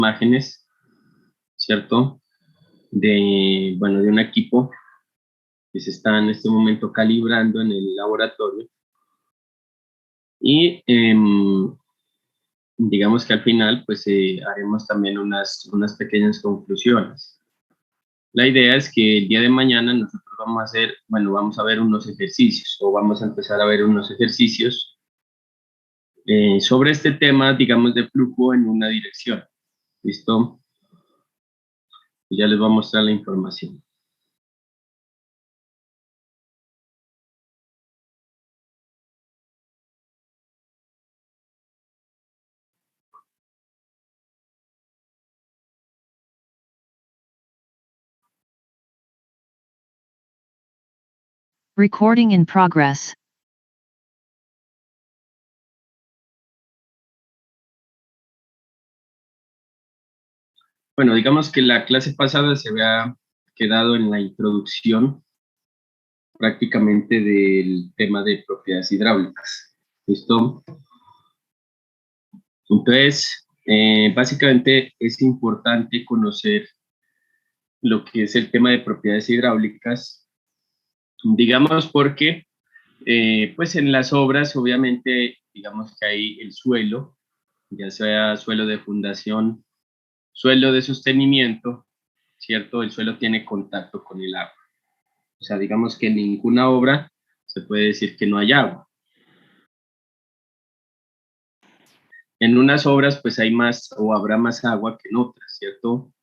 imágenes, ¿cierto? De un equipo que se está en este momento calibrando en el laboratorio. Y digamos que al final, pues haremos también unas pequeñas conclusiones. La idea es que el día de mañana nosotros vamos a ver unos ejercicios, o vamos a empezar a ver unos ejercicios sobre este tema, digamos, de flujo en una dirección. ¿Listo? Ya les voy a mostrar la información. Recording in progress. Bueno, digamos que la clase pasada se había quedado en la introducción prácticamente del tema de propiedades hidráulicas. ¿Listo? Entonces, básicamente es importante conocer lo que es el tema de propiedades hidráulicas, digamos porque, pues en las obras, obviamente, digamos que hay el suelo, ya sea suelo de fundación, suelo de sostenimiento, ¿cierto? El suelo tiene contacto con el agua. O sea, digamos que en ninguna obra se puede decir que no hay agua. En unas obras, pues hay más o habrá más agua que en otras, ¿cierto?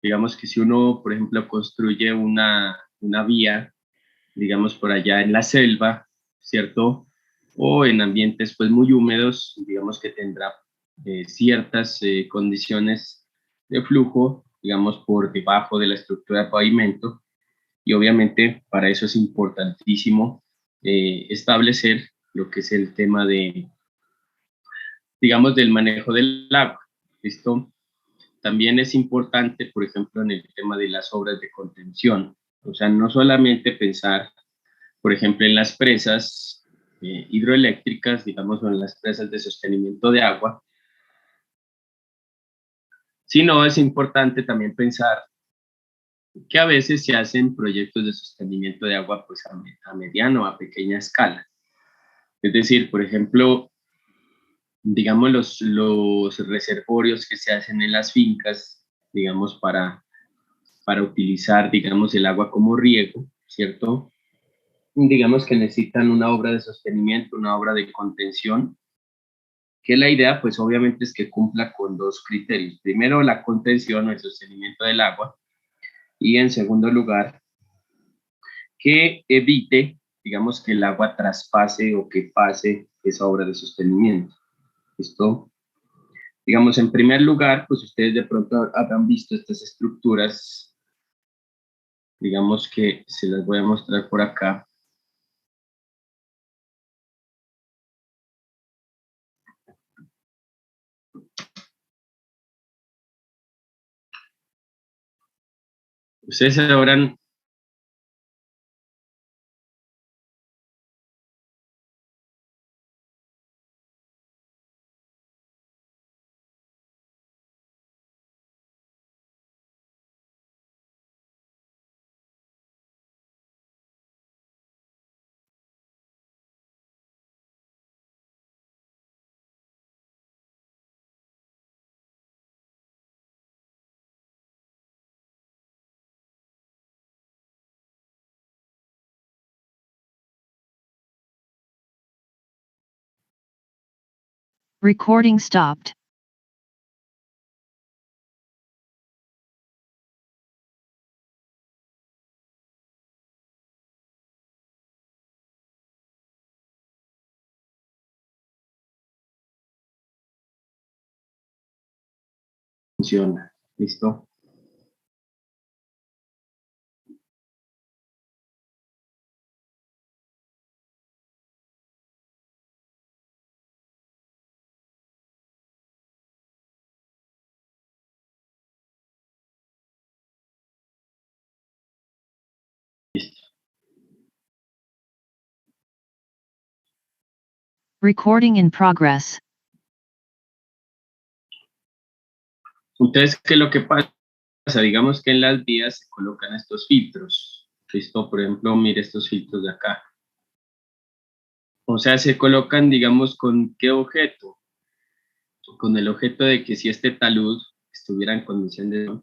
Digamos que si uno, por ejemplo, construye una vía, digamos por allá en la selva, ¿cierto? O en ambientes pues muy húmedos, digamos que tendrá ciertas condiciones de flujo, digamos por debajo de la estructura de pavimento, y obviamente para eso es importantísimo establecer lo que es el tema de, digamos, del manejo del agua, ¿listo? También es importante, por ejemplo, en el tema de las obras de contención, o sea, no solamente pensar, por ejemplo, en las presas hidroeléctricas, digamos, o en las presas de sostenimiento de agua, sino es importante también pensar que a veces se hacen proyectos de sostenimiento de agua pues a mediano, a pequeña escala. Es decir, por ejemplo, digamos los reservorios que se hacen en las fincas, digamos, para utilizar, digamos, el agua como riego, ¿cierto? Digamos que necesitan una obra de sostenimiento, una obra de contención, que la idea, pues obviamente es que cumpla con dos criterios. Primero, la contención o el sostenimiento del agua, y en segundo lugar, que evite, digamos, que el agua traspase o que pase esa obra de sostenimiento. ¿Listo? Digamos, en primer lugar, pues ustedes de pronto habrán visto estas estructuras, digamos que se las voy a mostrar por acá. Ustedes sabrán. Recording stopped. Funciona. ¿Listo? Recording in progress. Entonces, ¿qué es lo que pasa? Digamos que en las vías se colocan estos filtros. ¿Listo? Por ejemplo, mire estos filtros de acá. O sea, se colocan, digamos, ¿con qué objeto? Con el objeto de que si este talud estuviera en condición de...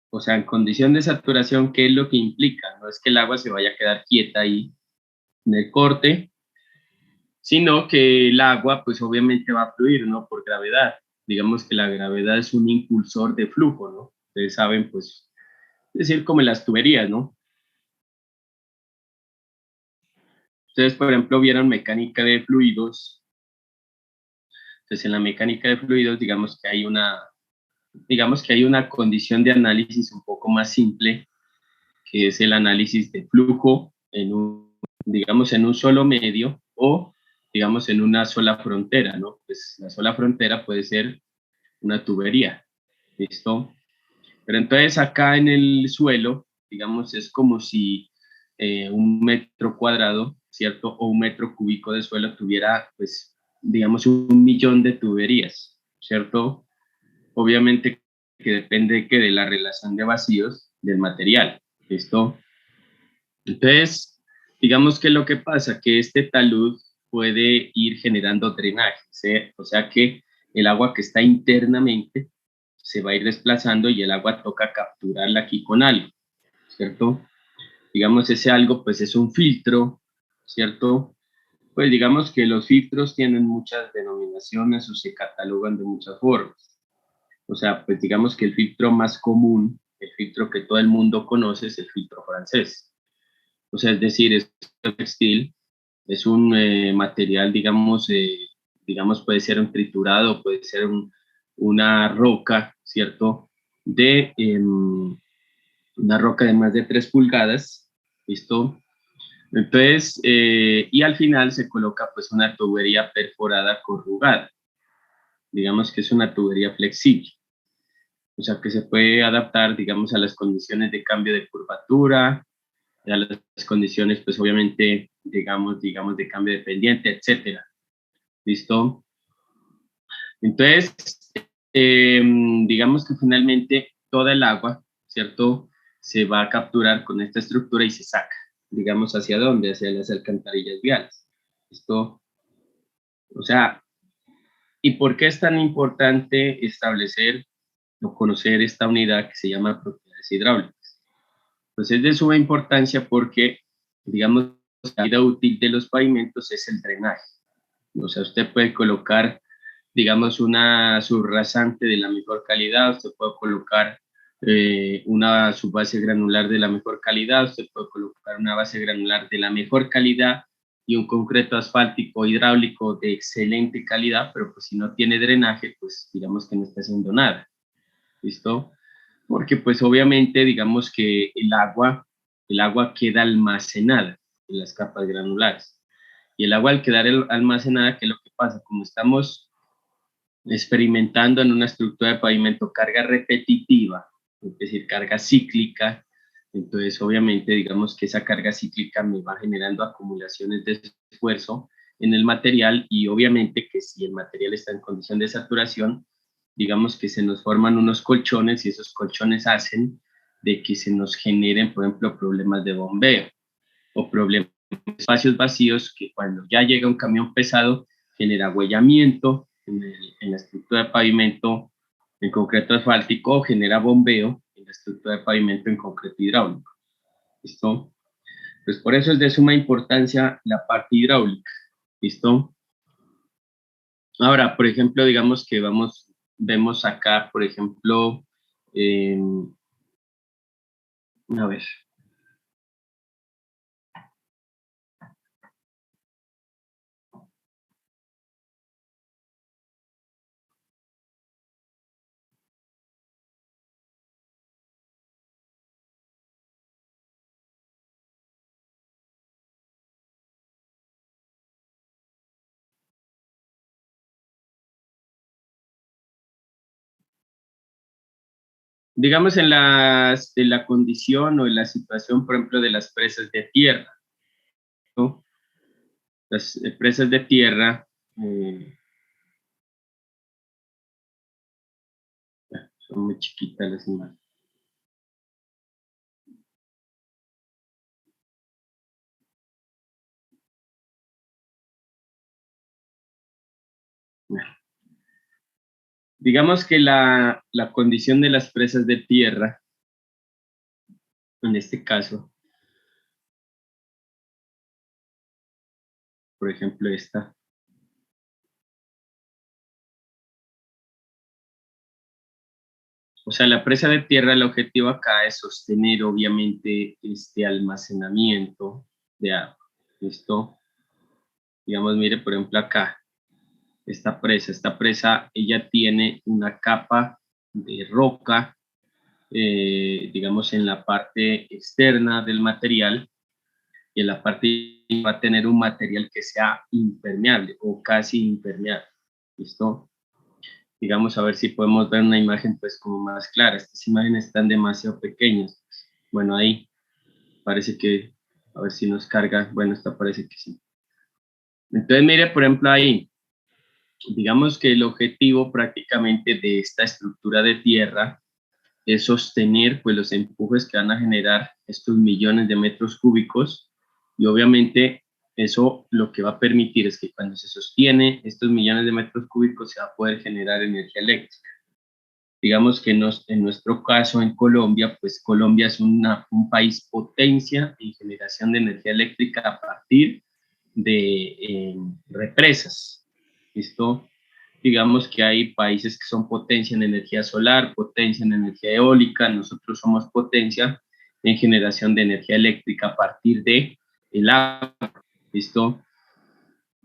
O sea, en condición de saturación, ¿qué es lo que implica? No es que el agua se vaya a quedar quieta ahí en el corte, sino que el agua, pues obviamente va a fluir, ¿no? Por gravedad. Digamos que la gravedad es un impulsor de flujo, ¿no? Ustedes saben, pues, es decir, como en las tuberías, ¿no? Ustedes, por ejemplo, vieron mecánica de fluidos. Entonces, en la mecánica de fluidos, digamos que hay una condición de análisis un poco más simple, que es el análisis de flujo en digamos, en un solo medio o, digamos, en una sola frontera, ¿no? Pues la sola frontera puede ser una tubería, ¿listo? Pero entonces acá en el suelo, digamos, es como si un metro cuadrado, ¿cierto? O un metro cúbico de suelo tuviera, pues, digamos, 1 millón de tuberías, ¿cierto? Obviamente que depende que de la relación de vacíos del material, ¿listo? Entonces, digamos que lo que pasa, que este talud puede ir generando drenaje, ¿sí? O sea que el agua que está internamente se va a ir desplazando y el agua toca capturarla aquí con algo, ¿cierto? Digamos, ese algo pues es un filtro, ¿cierto? Pues digamos que los filtros tienen muchas denominaciones o se catalogan de muchas formas. O sea, pues digamos que el filtro más común, el filtro que todo el mundo conoce es el filtro francés. O sea, es decir, es textil, es un material, digamos, puede ser un triturado, puede ser una roca, ¿cierto? Una roca de más de 3 pulgadas, ¿listo? Entonces, y al final se coloca pues una tubería perforada corrugada, digamos que es una tubería flexible, o sea que se puede adaptar, digamos, a las condiciones de cambio de curvatura, a las condiciones, pues obviamente, digamos, de cambio de pendiente, etcétera. ¿Listo? Entonces, digamos que finalmente toda el agua, ¿cierto? Se va a capturar con esta estructura y se saca, digamos, ¿hacia dónde? Hacia las alcantarillas viales. ¿Listo? O sea, ¿y por qué es tan importante establecer o conocer esta unidad que se llama propiedades hidráulicas? Pues es de suma importancia porque, digamos, la vida útil de los pavimentos es el drenaje. O sea, usted puede colocar, digamos, una subrasante de la mejor calidad, usted puede colocar una subbase granular de la mejor calidad, usted puede colocar una base granular de la mejor calidad y un concreto asfáltico hidráulico de excelente calidad, pero pues si no tiene drenaje, pues digamos que no está haciendo nada. ¿Listo? Porque pues obviamente digamos que el agua queda almacenada en las capas granulares. Y el agua al quedar almacenada, ¿qué es lo que pasa? Como estamos experimentando en una estructura de pavimento carga repetitiva, es decir, carga cíclica, entonces obviamente digamos que esa carga cíclica me va generando acumulaciones de esfuerzo en el material y obviamente que si el material está en condición de saturación, digamos que se nos forman unos colchones y esos colchones hacen de que se nos generen, por ejemplo, problemas de bombeo o problemas de espacios vacíos que cuando ya llega un camión pesado genera huellamiento en la estructura de pavimento en concreto asfáltico o genera bombeo en la estructura de pavimento en concreto hidráulico. ¿Listo? Pues por eso es de suma importancia la parte hidráulica. ¿Listo? Ahora, por ejemplo, digamos que vemos acá, por ejemplo, eh, a ver, digamos en la condición o en la situación, por ejemplo, de las presas de tierra, ¿no? Las presas de tierra, eh, Son muy chiquitas las imágenes. Digamos que la condición de las presas de tierra, en este caso, por ejemplo esta, o sea, la presa de tierra, el objetivo acá es sostener obviamente este almacenamiento de agua. ¿Listo? Digamos, mire, por ejemplo acá, esta presa, ella tiene una capa de roca, digamos, en la parte externa del material, y en la parte va a tener un material que sea impermeable o casi impermeable. ¿Listo? Digamos, a ver si podemos ver una imagen pues como más clara. Estas imágenes están demasiado pequeñas. Bueno, ahí parece que, a ver si nos carga. Bueno, esta parece que sí. Entonces, mire, por ejemplo, ahí, digamos que el objetivo prácticamente de esta estructura de tierra es sostener pues los empujes que van a generar estos millones de metros cúbicos, y obviamente eso lo que va a permitir es que cuando se sostiene estos millones de metros cúbicos se va a poder generar energía eléctrica. Digamos que en nuestro caso en Colombia, pues Colombia es un país potencia en generación de energía eléctrica a partir de represas. ¿Listo? Digamos que hay países que son potencia en energía solar, potencia en energía eólica, nosotros somos potencia en generación de energía eléctrica a partir de el agua. ¿Listo?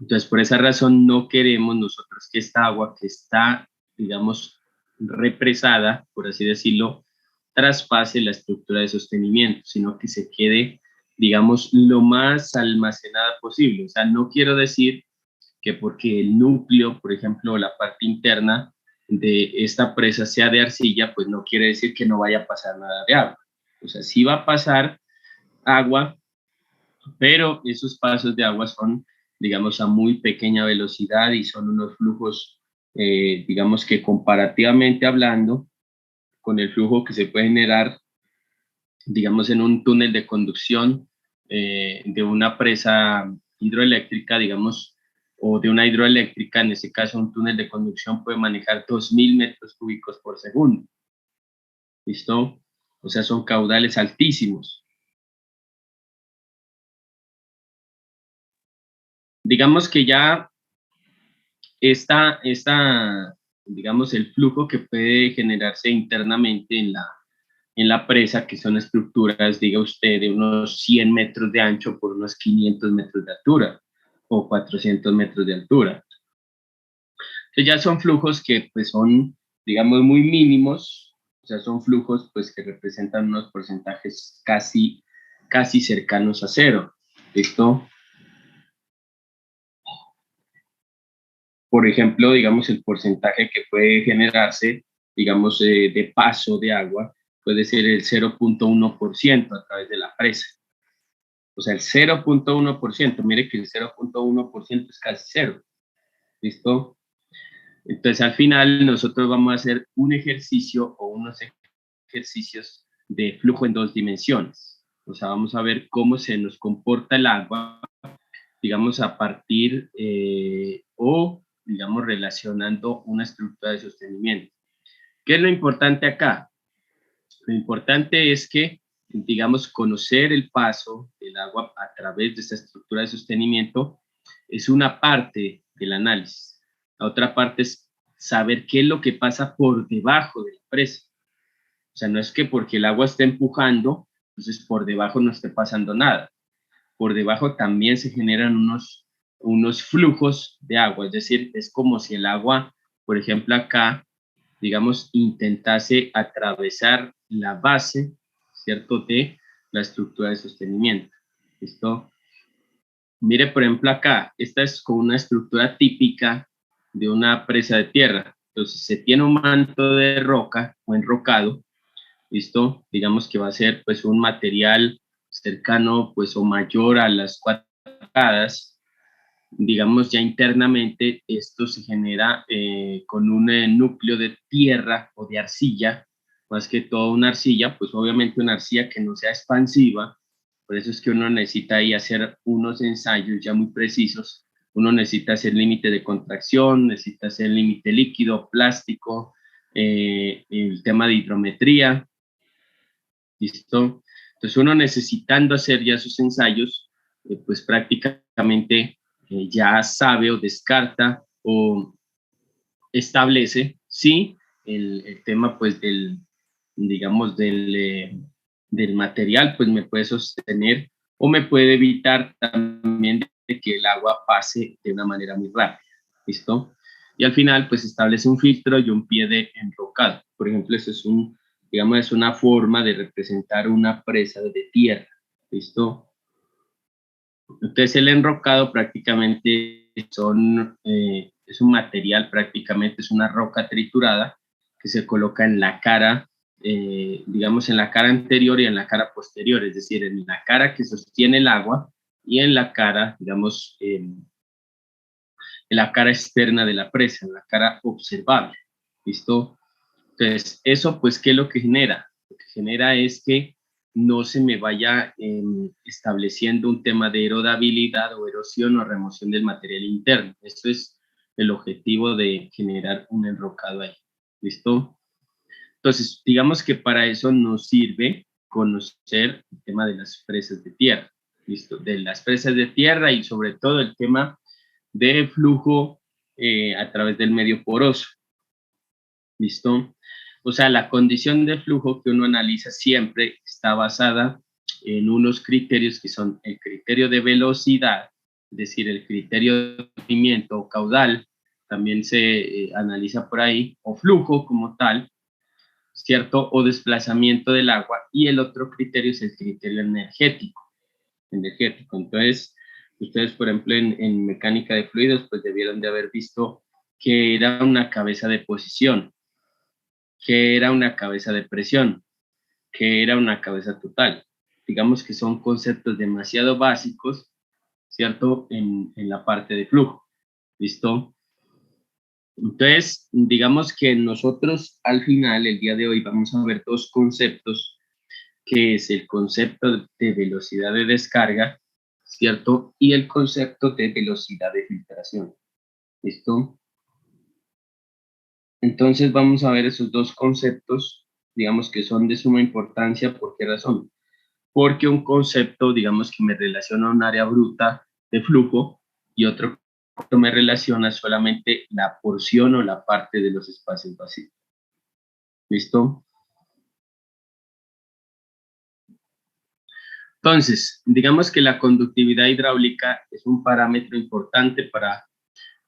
Entonces, por esa razón no queremos nosotros que esta agua que está, digamos, represada, por así decirlo, traspase la estructura de sostenimiento, sino que se quede, digamos, lo más almacenada posible. O sea, no quiero decir que porque el núcleo, por ejemplo, la parte interna de esta presa sea de arcilla, pues no quiere decir que no vaya a pasar nada de agua. O sea, sí va a pasar agua, pero esos pasos de agua son, digamos, a muy pequeña velocidad y son unos flujos, digamos que comparativamente hablando, con el flujo que se puede generar, digamos, en un túnel de conducción de una presa hidroeléctrica, digamos, o de una hidroeléctrica, en ese caso un túnel de conducción puede manejar 2.000 metros cúbicos por segundo. ¿Listo? O sea, son caudales altísimos. Digamos que ya digamos, el flujo que puede generarse internamente en la presa, que son estructuras, diga usted, de unos 100 metros de ancho por unos 500 metros de altura o 400 metros de altura. Entonces ya son flujos que pues son, digamos, muy mínimos, o sea, son flujos pues que representan unos porcentajes casi cercanos a cero. ¿Listo? Por ejemplo, digamos, el porcentaje que puede generarse, digamos, de paso de agua puede ser el 0.1% a través de la presa. O sea, el 0.1%, mire que el 0.1% es casi cero. ¿Listo? Entonces, al final, nosotros vamos a hacer un ejercicio o unos ejercicios de flujo en dos dimensiones. O sea, vamos a ver cómo se nos comporta el agua, digamos, a partir o, digamos, relacionando una estructura de sostenimiento. ¿Qué es lo importante acá? Lo importante es que, digamos, conocer el paso del agua a través de esta estructura de sostenimiento es una parte del análisis. La otra parte es saber qué es lo que pasa por debajo de la presa. O sea, no es que porque el agua está empujando, entonces por debajo no esté pasando nada. Por debajo también se generan unos flujos de agua, es decir, es como si el agua, por ejemplo, acá, digamos, intentase atravesar la base, ¿cierto?, de la estructura de sostenimiento. ¿Listo? Mire, por ejemplo, acá, esta es como una estructura típica de una presa de tierra. Entonces, se tiene un manto de roca o enrocado, ¿listo? Digamos que va a ser pues un material cercano pues o mayor a las 4 pulgadas, digamos ya internamente, esto se genera con un núcleo de tierra o de arcilla, más que todo una arcilla, pues obviamente una arcilla que no sea expansiva. Por eso es que uno necesita ahí hacer unos ensayos ya muy precisos. Uno necesita hacer límite de contracción, necesita hacer límite líquido, plástico, el tema de hidrometría, ¿listo? Entonces uno necesitando hacer ya sus ensayos, pues prácticamente ya sabe o descarta o establece si el tema pues del, digamos, del material pues me puede sostener o me puede evitar también de que el agua pase de una manera muy rápida, ¿listo? Y al final pues establece un filtro y un pie de enrocado. Por ejemplo, eso es un, digamos, es una forma de representar una presa de tierra, ¿listo? Entonces el enrocado prácticamente es un material, prácticamente es una roca triturada que se coloca en la cara, digamos en la cara anterior y en la cara posterior, es decir, en la cara que sostiene el agua y en la cara, digamos, en la cara externa de la presa, en la cara observable. ¿Listo? Entonces, eso pues, ¿qué es lo que genera? Lo que genera es que no se me vaya estableciendo un tema de erodabilidad o erosión o remoción del material interno. Eso es el objetivo de generar un enrocado ahí. ¿Listo? Entonces, digamos que para eso nos sirve conocer el tema de las presas de tierra. ¿Listo? De las presas de tierra y sobre todo el tema de flujo a través del medio poroso. ¿Listo? O sea, la condición de flujo que uno analiza siempre está basada en unos criterios que son el criterio de velocidad, es decir, el criterio de movimiento o caudal, también se analiza por ahí, o flujo como tal, ¿cierto? O desplazamiento del agua, y el otro criterio es el criterio energético. Entonces, ustedes, por ejemplo, en mecánica de fluidos, pues debieron de haber visto que era una cabeza de posición, que era una cabeza de presión, que era una cabeza total. Digamos que son conceptos demasiado básicos, ¿cierto? En la parte de flujo, ¿listo? Entonces, digamos que nosotros al final, el día de hoy, vamos a ver dos conceptos, que es el concepto de velocidad de descarga, ¿cierto? Y el concepto de velocidad de filtración, ¿listo? Entonces vamos a ver esos dos conceptos, digamos que son de suma importancia. ¿Por qué razón? Porque un concepto, digamos que me relaciona a un área bruta de flujo y otro me relaciona solamente la porción o la parte de los espacios vacíos. ¿Listo? Entonces, digamos que la conductividad hidráulica es un parámetro importante para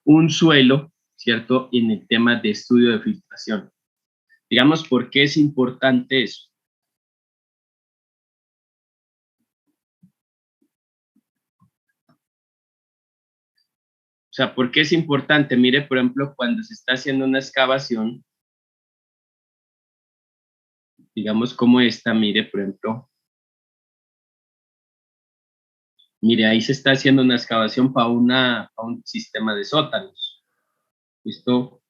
un suelo, ¿cierto? En el tema de estudio de filtración. Digamos, ¿por qué es importante eso? O sea, ¿por qué es importante? Mire, por ejemplo, cuando se está haciendo una excavación, digamos como esta, mire, por ejemplo, mire, ahí se está haciendo una excavación para un sistema de sótanos. ¿Listo?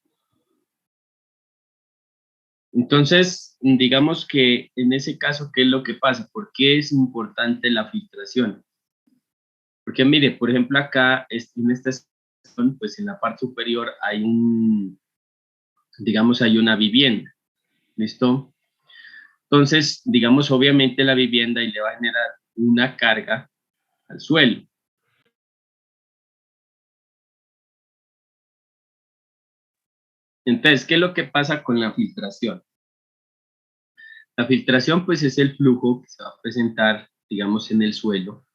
Entonces, digamos que en ese caso, ¿qué es lo que pasa? ¿Por qué es importante la filtración? Porque mire, por ejemplo, acá en esta estación, pues en la parte superior hay digamos, hay una vivienda. ¿Listo? Entonces, digamos, obviamente la vivienda y le va a generar una carga al suelo. Entonces, ¿qué es lo que pasa con la filtración? La filtración, pues, es el flujo que se va a presentar, digamos, en el suelo.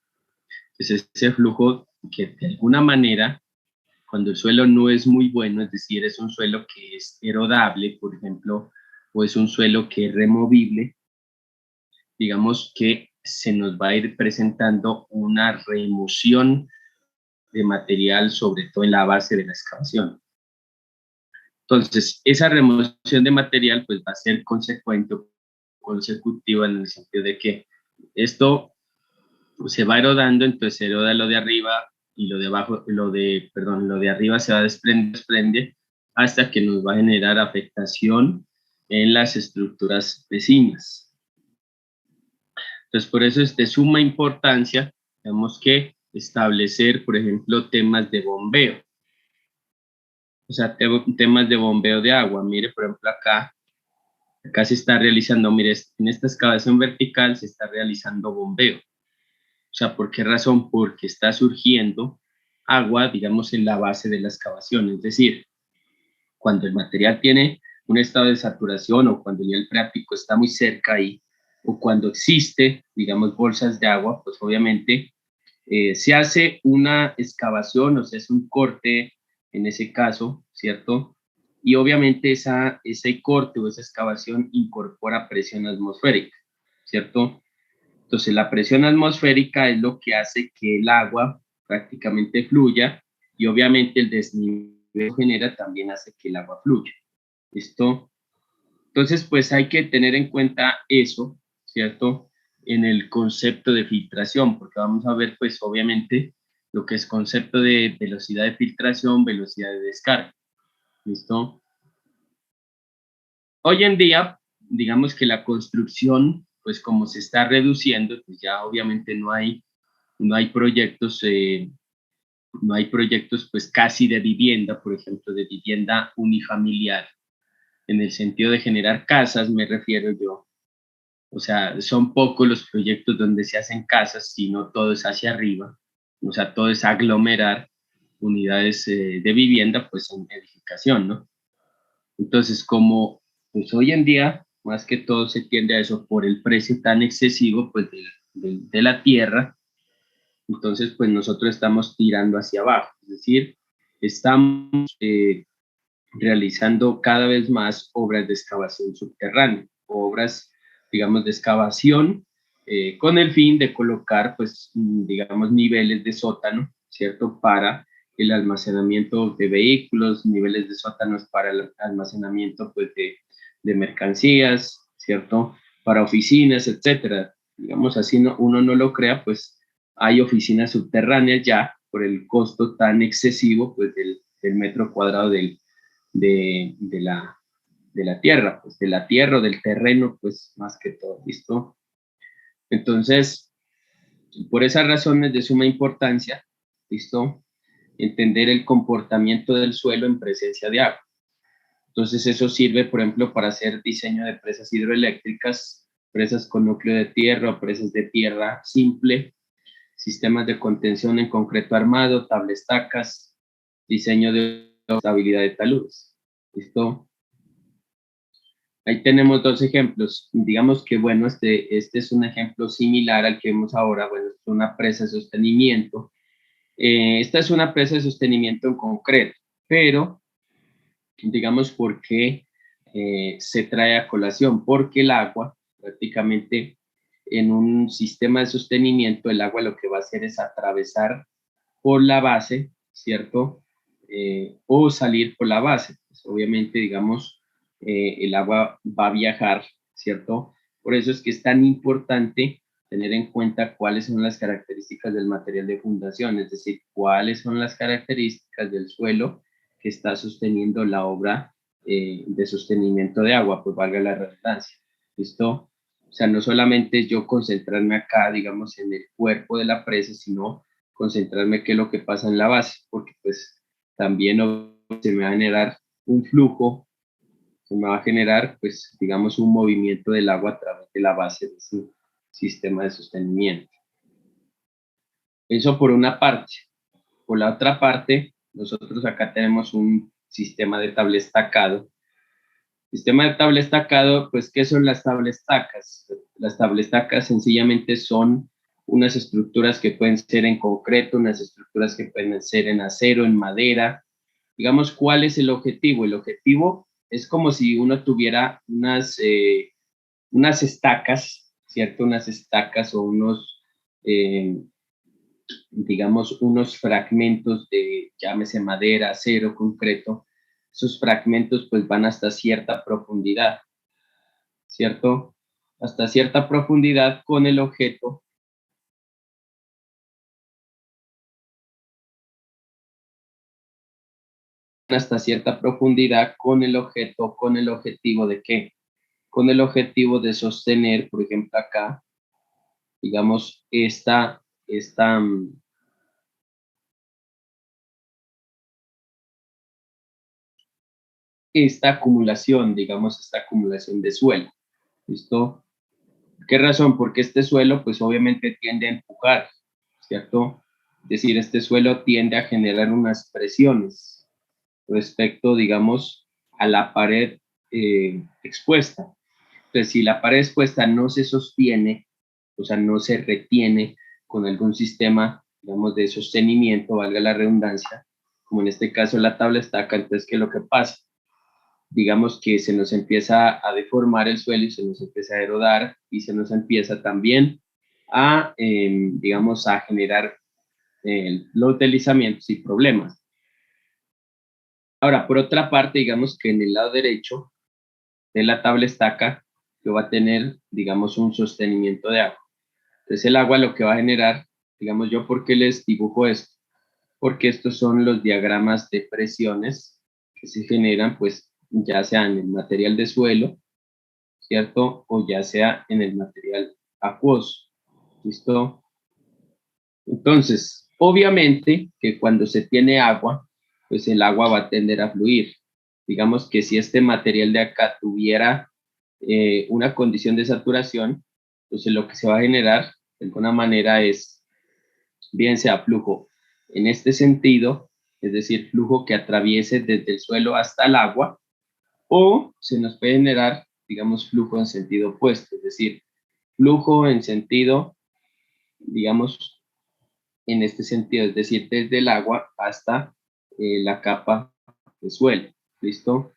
Es ese flujo que de alguna manera, cuando el suelo no es muy bueno, es decir, es un suelo que es erodable, por ejemplo, o es un suelo que es removible, digamos que se nos va a ir presentando una remoción de material, sobre todo en la base de la excavación. Entonces, esa remoción de material pues va a ser consecuente o consecutiva en el sentido de que esto se va erodando, entonces se eroda lo de arriba, y lo de abajo, perdón, lo de arriba se va a desprende hasta que nos va a generar afectación en las estructuras vecinas. Entonces, por eso es de suma importancia, tenemos que establecer, por ejemplo, temas de bombeo. O sea, temas de bombeo de agua. Mire, por ejemplo, acá se está realizando, mire, en esta excavación vertical se está realizando bombeo. O sea, ¿por qué razón? Porque está surgiendo agua, digamos, en la base de la excavación. Es decir, cuando el material tiene un estado de saturación o cuando el nivel freático está muy cerca ahí, o cuando existe, digamos, bolsas de agua, pues obviamente se hace una excavación o se hace un corte en ese caso, ¿cierto? Y obviamente ese corte o esa excavación incorpora presión atmosférica, ¿cierto? Entonces la presión atmosférica es lo que hace que el agua prácticamente fluya y obviamente el desnivel que genera también hace que el agua fluya. ¿Listo? Entonces pues hay que tener en cuenta eso, ¿cierto? En el concepto de filtración, porque vamos a ver pues obviamente lo que es concepto de velocidad de filtración, velocidad de descarga. ¿Listo? Hoy en día, digamos que la construcción, pues como se está reduciendo, pues ya obviamente no hay proyectos, no hay proyectos pues casi de vivienda, por ejemplo, de vivienda unifamiliar, en el sentido de generar casas, me refiero yo. O sea, son pocos los proyectos donde se hacen casas, sino todo es hacia arriba. O sea, todo es aglomerar unidades de vivienda, pues en edificación, ¿no? Entonces, como pues hoy en día, más que todo se tiende a eso por el precio tan excesivo, pues de la tierra, entonces pues nosotros estamos tirando hacia abajo, es decir, estamos realizando cada vez más obras de excavación subterránea, obras, digamos, de excavación con el fin de colocar, pues, digamos, niveles de sótano, ¿cierto? Para el almacenamiento de vehículos, niveles de sótanos para el almacenamiento, pues, de mercancías, ¿cierto? Para oficinas, etcétera. Digamos, así uno no lo crea, pues, hay oficinas subterráneas ya por el costo tan excesivo, pues, del metro cuadrado de la tierra, pues de la tierra o del terreno, pues más que todo, ¿listo? Entonces, por esas razones de suma importancia, ¿listo? Entender el comportamiento del suelo en presencia de agua. Entonces, eso sirve, por ejemplo, para hacer diseño de presas hidroeléctricas, presas con núcleo de tierra o presas de tierra simple, sistemas de contención en concreto armado, tablestacas, diseño de estabilidad de taludes. ¿Listo? Ahí tenemos dos ejemplos. Digamos que, bueno, este es un ejemplo similar al que vemos ahora. Bueno, es una presa de sostenimiento. Esta es una presa de sostenimiento en concreto, pero digamos por qué se trae a colación, porque el agua prácticamente en un sistema de sostenimiento, el agua lo que va a hacer es atravesar por la base, ¿cierto? O salir por la base. Pues obviamente, digamos, el agua va a viajar, ¿cierto? Por eso es que es tan importante tener en cuenta cuáles son las características del material de fundación, es decir, cuáles son las características del suelo que está sosteniendo la obra de sostenimiento de agua, pues valga la redundancia. ¿Listo? O sea, no solamente yo concentrarme acá, digamos, en el cuerpo de la presa, sino concentrarme qué es lo que pasa en la base, porque pues también se me va a generar un flujo, se me va a generar, pues, digamos, un movimiento del agua a través de la base de su sistema de sostenimiento. Eso por una parte. Por la otra parte, nosotros acá tenemos un sistema de tablestacado. Sistema de tablestacado, pues, ¿qué son las tablestacas? Las tablestacas sencillamente son unas estructuras que pueden ser en concreto, unas estructuras que pueden ser en acero, en madera. Digamos, ¿cuál es el objetivo? El objetivo es como si uno tuviera unas estacas, ¿cierto? Unas estacas o digamos, unos fragmentos de, llámese madera, acero, concreto. Esos fragmentos pues van hasta cierta profundidad, ¿cierto? Hasta cierta profundidad con el objeto hasta cierta profundidad con el objeto, con el objetivo de ¿qué? Con el objetivo de sostener, por ejemplo, acá, digamos, esta acumulación, digamos, esta acumulación de suelo. ¿Listo? ¿Qué razón? Porque este suelo, pues obviamente tiende a empujar, ¿cierto? Es decir, este suelo tiende a generar unas presiones respecto, digamos, a la pared expuesta. Entonces, si la pared expuesta no se sostiene, o sea, no se retiene con algún sistema, digamos, de sostenimiento, valga la redundancia, como en este caso la tabla estaca, entonces, ¿qué es lo que pasa? Digamos que se nos empieza a deformar el suelo y se nos empieza a erodar y se nos empieza también a, digamos, a generar los deslizamientos y problemas. Ahora, por otra parte, digamos que en el lado derecho de la tabla estaca, que va a tener, digamos, un sostenimiento de agua. Entonces el agua lo que va a generar, digamos yo, ¿por qué les dibujo esto? Porque estos son los diagramas de presiones que se generan, pues, ya sea en el material de suelo, ¿cierto? O ya sea en el material acuoso, ¿listo? Entonces, obviamente que cuando se tiene agua, pues el agua va a tender a fluir. Digamos que si este material de acá tuviera una condición de saturación, entonces lo que se va a generar de alguna manera es, bien sea flujo en este sentido, es decir, flujo que atraviese desde el suelo hasta el agua, o se nos puede generar, digamos, flujo en sentido opuesto, es decir, flujo en sentido, digamos, en este sentido, es decir, desde el agua hasta la capa de suelo, ¿listo?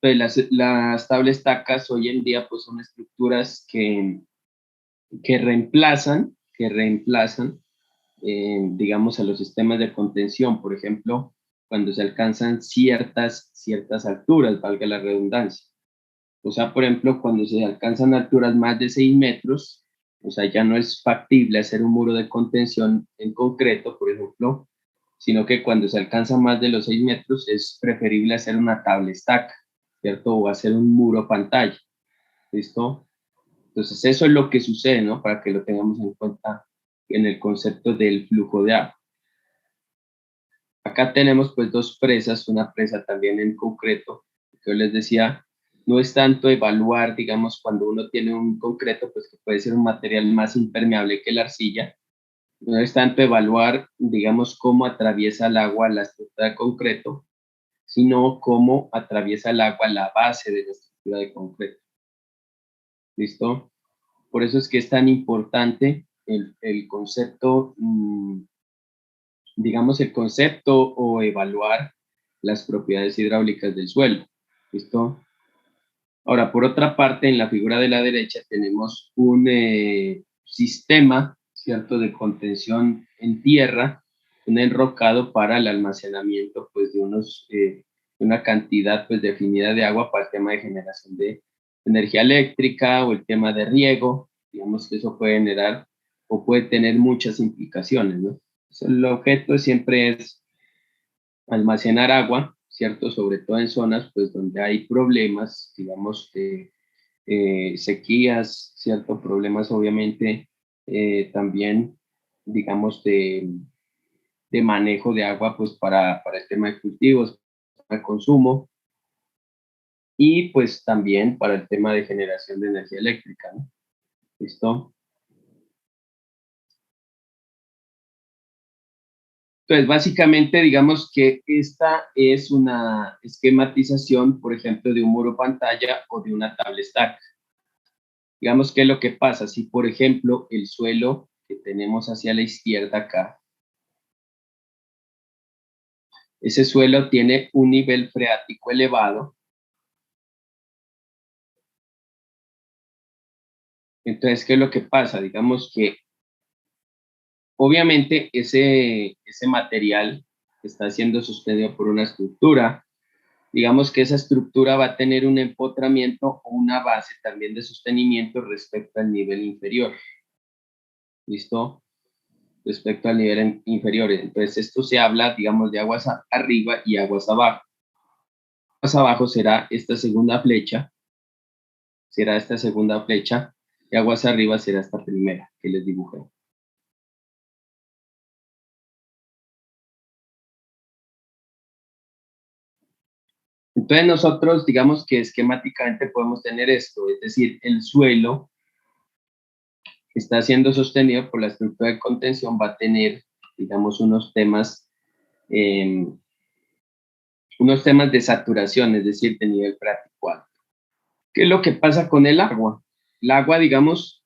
Entonces, las tablas tacas hoy en día pues son estructuras que reemplazan digamos, a los sistemas de contención, por ejemplo, cuando se alcanzan ciertas alturas, valga la redundancia. O sea, por ejemplo, cuando se alcanzan alturas más de 6 metros, o sea, ya no es factible hacer un muro de contención en concreto, por ejemplo, sino que cuando se alcanza más de los 6 metros es preferible hacer una tabla estaca, ¿cierto? O hacer un muro pantalla, ¿listo? Entonces, eso es lo que sucede, ¿no? Para que lo tengamos en cuenta en el concepto del flujo de agua. Acá tenemos pues dos presas, una presa también en concreto, que yo les decía, no es tanto evaluar, digamos, cuando uno tiene un concreto, pues que puede ser un material más impermeable que la arcilla, no es tanto evaluar, digamos, cómo atraviesa el agua la estructura de concreto, sino cómo atraviesa el agua la base de la estructura de concreto. ¿Listo? Por eso es que es tan importante el concepto, digamos, el concepto o evaluar las propiedades hidráulicas del suelo. ¿Listo? Ahora, por otra parte, en la figura de la derecha tenemos un sistema, ¿cierto?, de contención en tierra, un enrocado para el almacenamiento, pues, de una cantidad, pues, definida de agua para el tema de generación de energía eléctrica o el tema de riego. Digamos que eso puede generar o puede tener muchas implicaciones, ¿no? El objeto siempre es almacenar agua, ¿cierto? Sobre todo en zonas pues donde hay problemas, digamos, de sequías, ¿cierto? Problemas obviamente también, digamos, de manejo de agua pues para el tema de cultivos, para el consumo y pues también para el tema de generación de energía eléctrica, ¿no? ¿Listo? Entonces, básicamente, digamos que esta es una esquematización, por ejemplo, de un muro pantalla o de una tabla stack. Digamos, ¿qué es lo que pasa? Si, por ejemplo, el suelo que tenemos hacia la izquierda acá, ese suelo tiene un nivel freático elevado, entonces, ¿qué es lo que pasa? Digamos que, obviamente, ese material está siendo sostenido por una estructura. Digamos que esa estructura va a tener un empotramiento o una base también de sostenimiento respecto al nivel inferior. ¿Listo? respecto al nivel inferior. Entonces, esto se habla, digamos, de aguas arriba y aguas abajo. Aguas abajo será esta segunda flecha, y aguas arriba será esta primera que les dibujé. Entonces nosotros, digamos que esquemáticamente podemos tener esto, es decir, el suelo está siendo sostenido por la estructura de contención, va a tener, digamos, unos temas de saturación, es decir, de nivel práctico alto. ¿Qué es lo que pasa con el agua? El agua, digamos,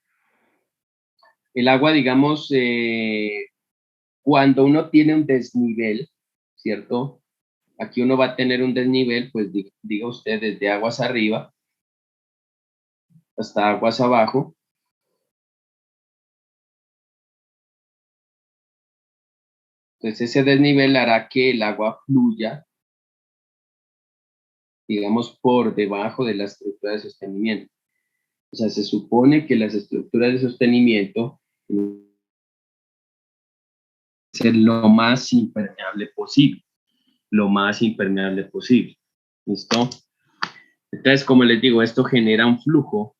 cuando uno tiene un desnivel, ¿cierto? Aquí uno va a tener un desnivel, pues diga usted, desde aguas arriba hasta aguas abajo. Entonces ese desnivel hará que el agua fluya, digamos, por debajo de la estructura de sostenimiento. O sea, se supone que las estructuras de sostenimiento deben ser lo más impermeable posible, ¿listo? Entonces, como les digo, esto genera un flujo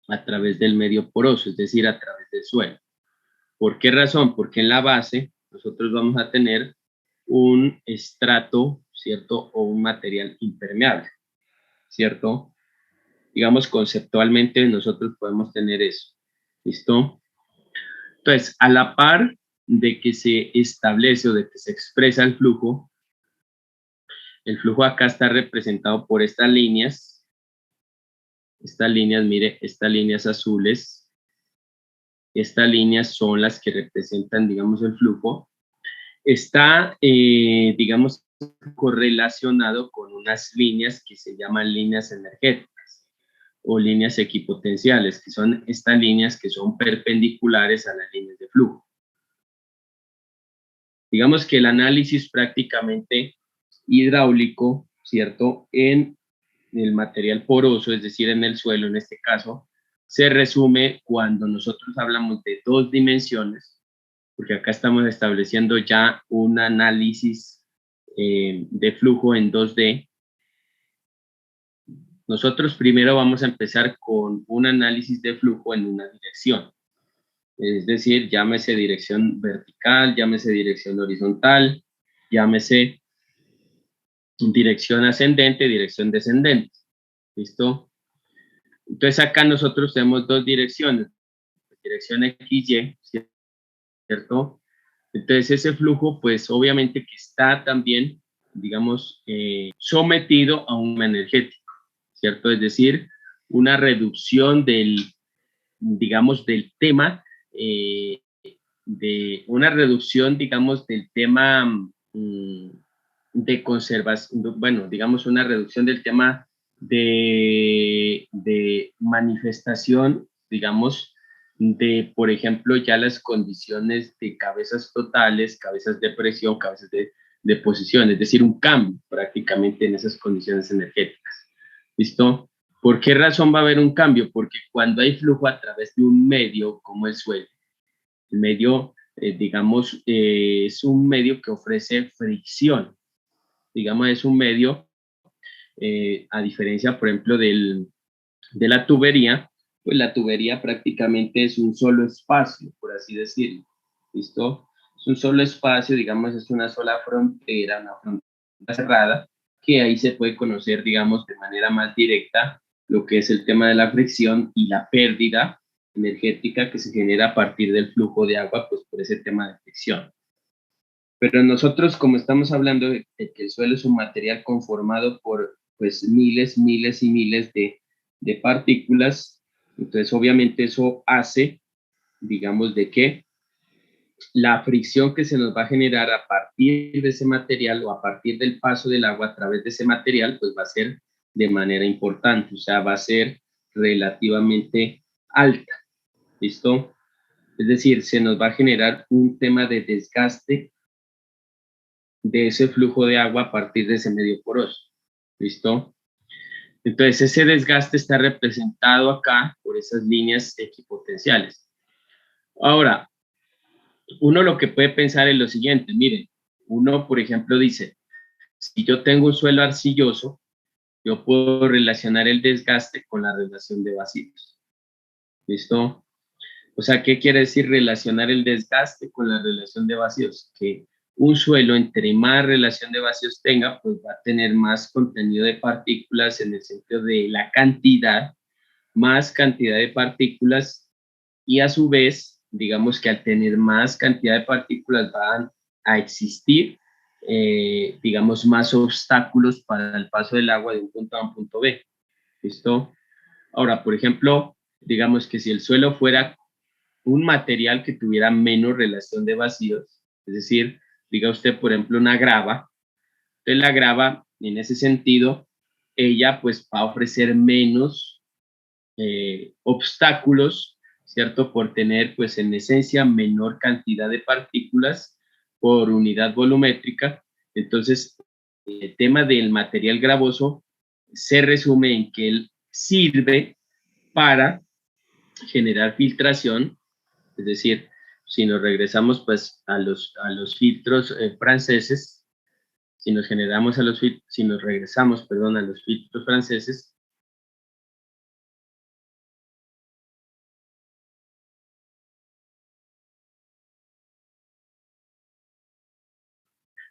a través del medio poroso, es decir, a través del suelo. ¿Por qué razón? Porque en la base nosotros vamos a tener un estrato, ¿cierto? O un material impermeable, ¿cierto? Digamos, conceptualmente nosotros podemos tener eso, ¿listo? Entonces, a la par de que se establece o de que se expresa el flujo acá está representado por estas líneas, mire, estas líneas azules, estas líneas son las que representan, digamos, el flujo. Está, digamos, correlacionado con unas líneas que se llaman líneas energéticas o líneas equipotenciales, que son estas líneas que son perpendiculares a las líneas de flujo. Digamos que el análisis prácticamente hidráulico, ¿cierto? En el material poroso, es decir, en el suelo en este caso, se resume cuando nosotros hablamos de dos dimensiones, porque acá estamos estableciendo ya un análisis de flujo en 2D. Nosotros primero vamos a empezar con un análisis de flujo en una dirección, es decir, llámese dirección vertical, llámese dirección horizontal, llámese dirección ascendente, dirección descendente. ¿Listo? Entonces acá nosotros tenemos dos direcciones, dirección XY, ¿cierto? Entonces ese flujo, pues obviamente que está también, digamos, sometido a un energético, ¿cierto? Es decir, una reducción del, digamos, del tema, digamos, del tema de conservación, bueno, digamos, una reducción del tema de manifestación, digamos, de, por ejemplo, ya las condiciones de cabezas totales, cabezas de presión, cabezas de posición, es decir, un cambio prácticamente en esas condiciones energéticas. ¿Listo? ¿Por qué razón va a haber un cambio? Porque cuando hay flujo a través de un medio como el suelo, el medio, digamos, es un medio que ofrece fricción, digamos, es un medio, a diferencia, por ejemplo, de la tubería, pues la tubería prácticamente es un solo espacio, por así decirlo, ¿listo? Es un solo espacio, digamos, es una sola frontera, una frontera cerrada, que ahí se puede conocer, digamos, de manera más directa lo que es el tema de la fricción y la pérdida energética que se genera a partir del flujo de agua, pues por ese tema de fricción. Pero nosotros, como estamos hablando de que el suelo es un material conformado por pues miles y miles de partículas, entonces obviamente eso hace, digamos, de que la fricción que se nos va a generar a partir de ese material o a partir del paso del agua a través de ese material, pues va a ser de manera importante, o sea, va a ser relativamente alta, ¿listo? Es decir, se nos va a generar un tema de desgaste de ese flujo de agua a partir de ese medio poroso. ¿Listo? Entonces, ese desgaste está representado acá por esas líneas equipotenciales. Ahora, uno lo que puede pensar es lo siguiente, miren, uno, por ejemplo, dice, si yo tengo un suelo arcilloso, yo puedo relacionar el desgaste con la relación de vacíos. ¿Listo? O sea, ¿qué quiere decir relacionar el desgaste con la relación de vacíos? Que un suelo, entre más relación de vacíos tenga, pues va a tener más contenido de partículas en el sentido de la cantidad, más cantidad de partículas y a su vez, digamos que al tener más cantidad de partículas van a existir, digamos, más obstáculos para el paso del agua de un punto A a un punto B. ¿Listo? Ahora, por ejemplo, digamos que si el suelo fuera un material que tuviera menos relación de vacíos, es decir, diga usted, por ejemplo, una grava, entonces la grava, en ese sentido, ella pues va a ofrecer menos obstáculos, ¿cierto? Por tener, pues en esencia, menor cantidad de partículas por unidad volumétrica. Entonces, el tema del material gravoso se resume en que él sirve para generar filtración, es decir, si nos regresamos pues a los filtros franceses, si nos regresamos, perdón, a los filtros franceses,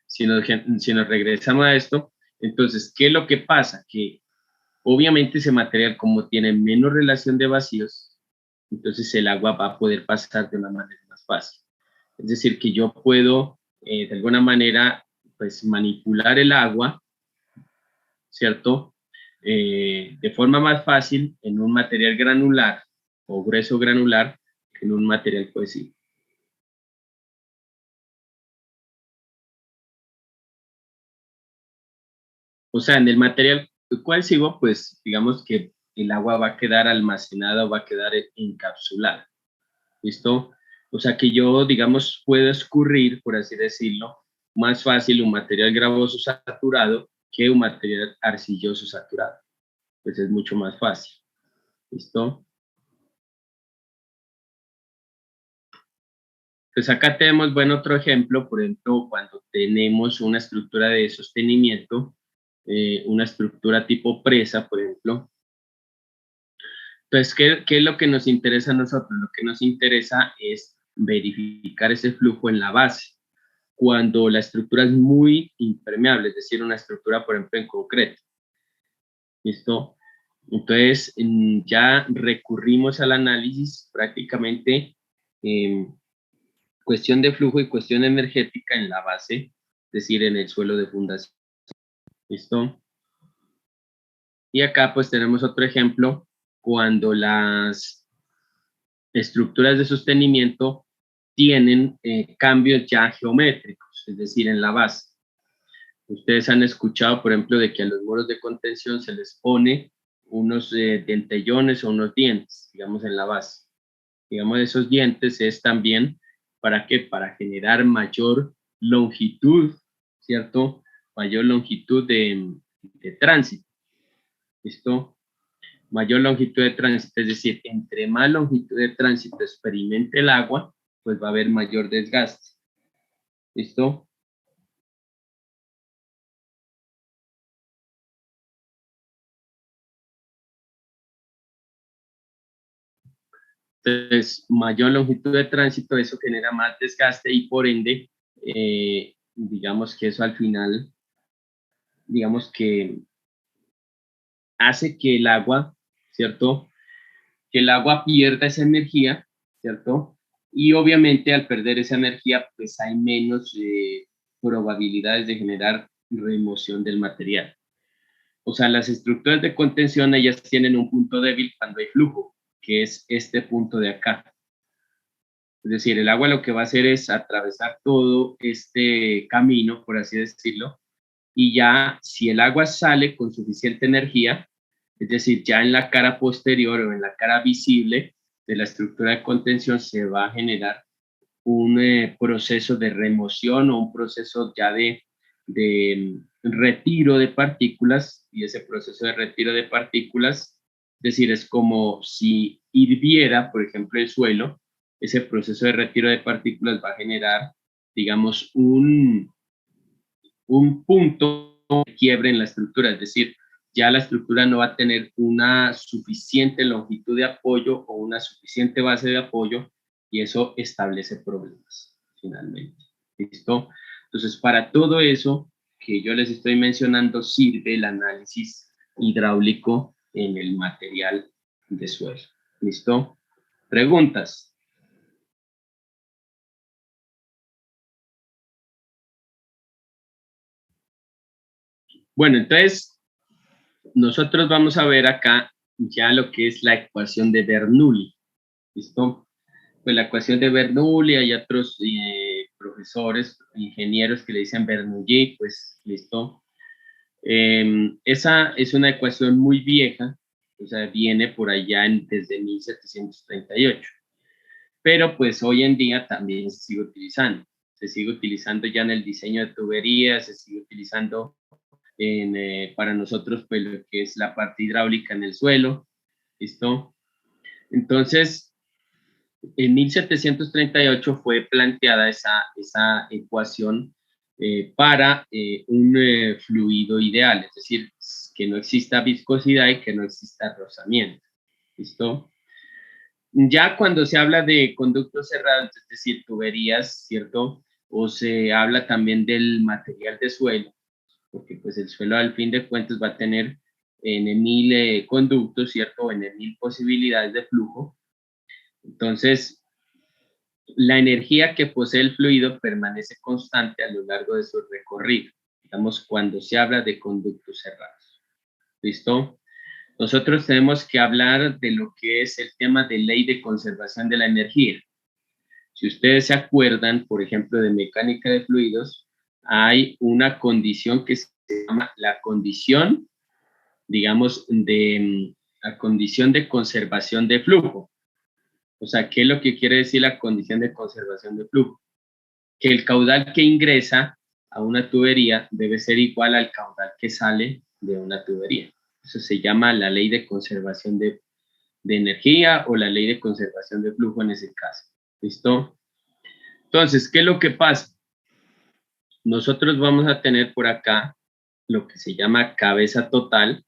si nos regresamos a esto, entonces, ¿qué es lo que pasa? Que obviamente ese material, como tiene menos relación de vacíos, entonces el agua va a poder pasar de una manera más fácil. Es decir, que yo puedo, de alguna manera, pues manipular el agua, ¿cierto? De forma más fácil en un material granular o grueso granular que en un material cohesivo. O sea, en el material cohesivo, pues digamos que el agua va a quedar almacenada o va a quedar encapsulada. ¿Listo? O sea que yo, digamos, puedo escurrir, por así decirlo, más fácil un material gravoso saturado que un material arcilloso saturado. Pues es mucho más fácil. ¿Listo? Pues acá tenemos, bueno, otro ejemplo, por ejemplo, cuando tenemos una estructura de sostenimiento, una estructura tipo presa, por ejemplo. Entonces, ¿qué es lo que nos interesa a nosotros? Lo que nos interesa es verificar ese flujo en la base, cuando la estructura es muy impermeable, es decir, una estructura, por ejemplo, en concreto. ¿Listo? Entonces, ya recurrimos al análisis prácticamente cuestión de flujo y cuestión energética en la base, es decir, en el suelo de fundación. ¿Listo? Y acá pues tenemos otro ejemplo cuando las estructuras de sostenimiento tienen cambios ya geométricos, es decir, en la base. Ustedes han escuchado, por ejemplo, de que a los muros de contención se les pone unos dentellones o unos dientes, digamos, en la base. Digamos, esos dientes es también, ¿para qué? Para generar mayor longitud, ¿cierto? Mayor longitud de tránsito, ¿listo? Mayor longitud de tránsito, es decir, entre más longitud de tránsito experimente el agua, pues va a haber mayor desgaste, ¿listo? Entonces, mayor longitud de tránsito, eso genera más desgaste y por ende, digamos que eso al final, digamos que hace que el agua, ¿cierto? Que el agua pierda esa energía, ¿cierto? Y obviamente al perder esa energía, pues hay menos probabilidades de generar remoción del material. O sea, las estructuras de contención, ellas tienen un punto débil cuando hay flujo, que es este punto de acá. Es decir, el agua lo que va a hacer es atravesar todo este camino, por así decirlo, y ya si el agua sale con suficiente energía, es decir, ya en la cara posterior o en la cara visible de la estructura de contención se va a generar un proceso de remoción o un proceso ya de retiro de partículas, y ese proceso de retiro de partículas, es decir, es como si hirviera, por ejemplo, el suelo, ese proceso de retiro de partículas va a generar, digamos, un punto de quiebre en la estructura, es decir, ya la estructura no va a tener una suficiente longitud de apoyo o una suficiente base de apoyo, y eso establece problemas finalmente. ¿Listo? Entonces, para todo eso que yo les estoy mencionando, sirve el análisis hidráulico en el material de suelo. ¿Listo? ¿Preguntas? Bueno, entonces nosotros vamos a ver acá ya lo que es la ecuación de Bernoulli. ¿Listo? Pues la ecuación de Bernoulli, hay otros profesores, ingenieros que le dicen Bernoulli, pues listo. Esa es una ecuación muy vieja, o sea, viene por allá desde 1738, pero pues hoy en día también se sigue utilizando ya en el diseño de tuberías, se sigue utilizando para nosotros pues lo que es la parte hidráulica en el suelo, ¿listo? Entonces, en 1738 fue planteada esa ecuación para un fluido ideal, es decir, que no exista viscosidad y que no exista rozamiento. ¿Listo? Ya cuando se habla de conductos cerrados, es decir, tuberías, ¿cierto? O se habla también del material de suelo, porque pues el suelo al fin de cuentas va a tener en mil conductos, ¿cierto? En mil posibilidades de flujo. Entonces, la energía que posee el fluido permanece constante a lo largo de su recorrido, digamos, cuando se habla de conductos cerrados. ¿Listo? Nosotros tenemos que hablar de lo que es el tema de ley de conservación de la energía. Si ustedes se acuerdan, por ejemplo, de mecánica de fluidos, hay una condición que se llama la condición, digamos, la condición de conservación de flujo. O sea, ¿qué es lo que quiere decir la condición de conservación de flujo? Que el caudal que ingresa a una tubería debe ser igual al caudal que sale de una tubería. Eso se llama la ley de conservación de energía o la ley de conservación de flujo en ese caso. ¿Listo? Entonces, ¿qué es lo que pasa? Nosotros vamos a tener por acá lo que se llama cabeza total.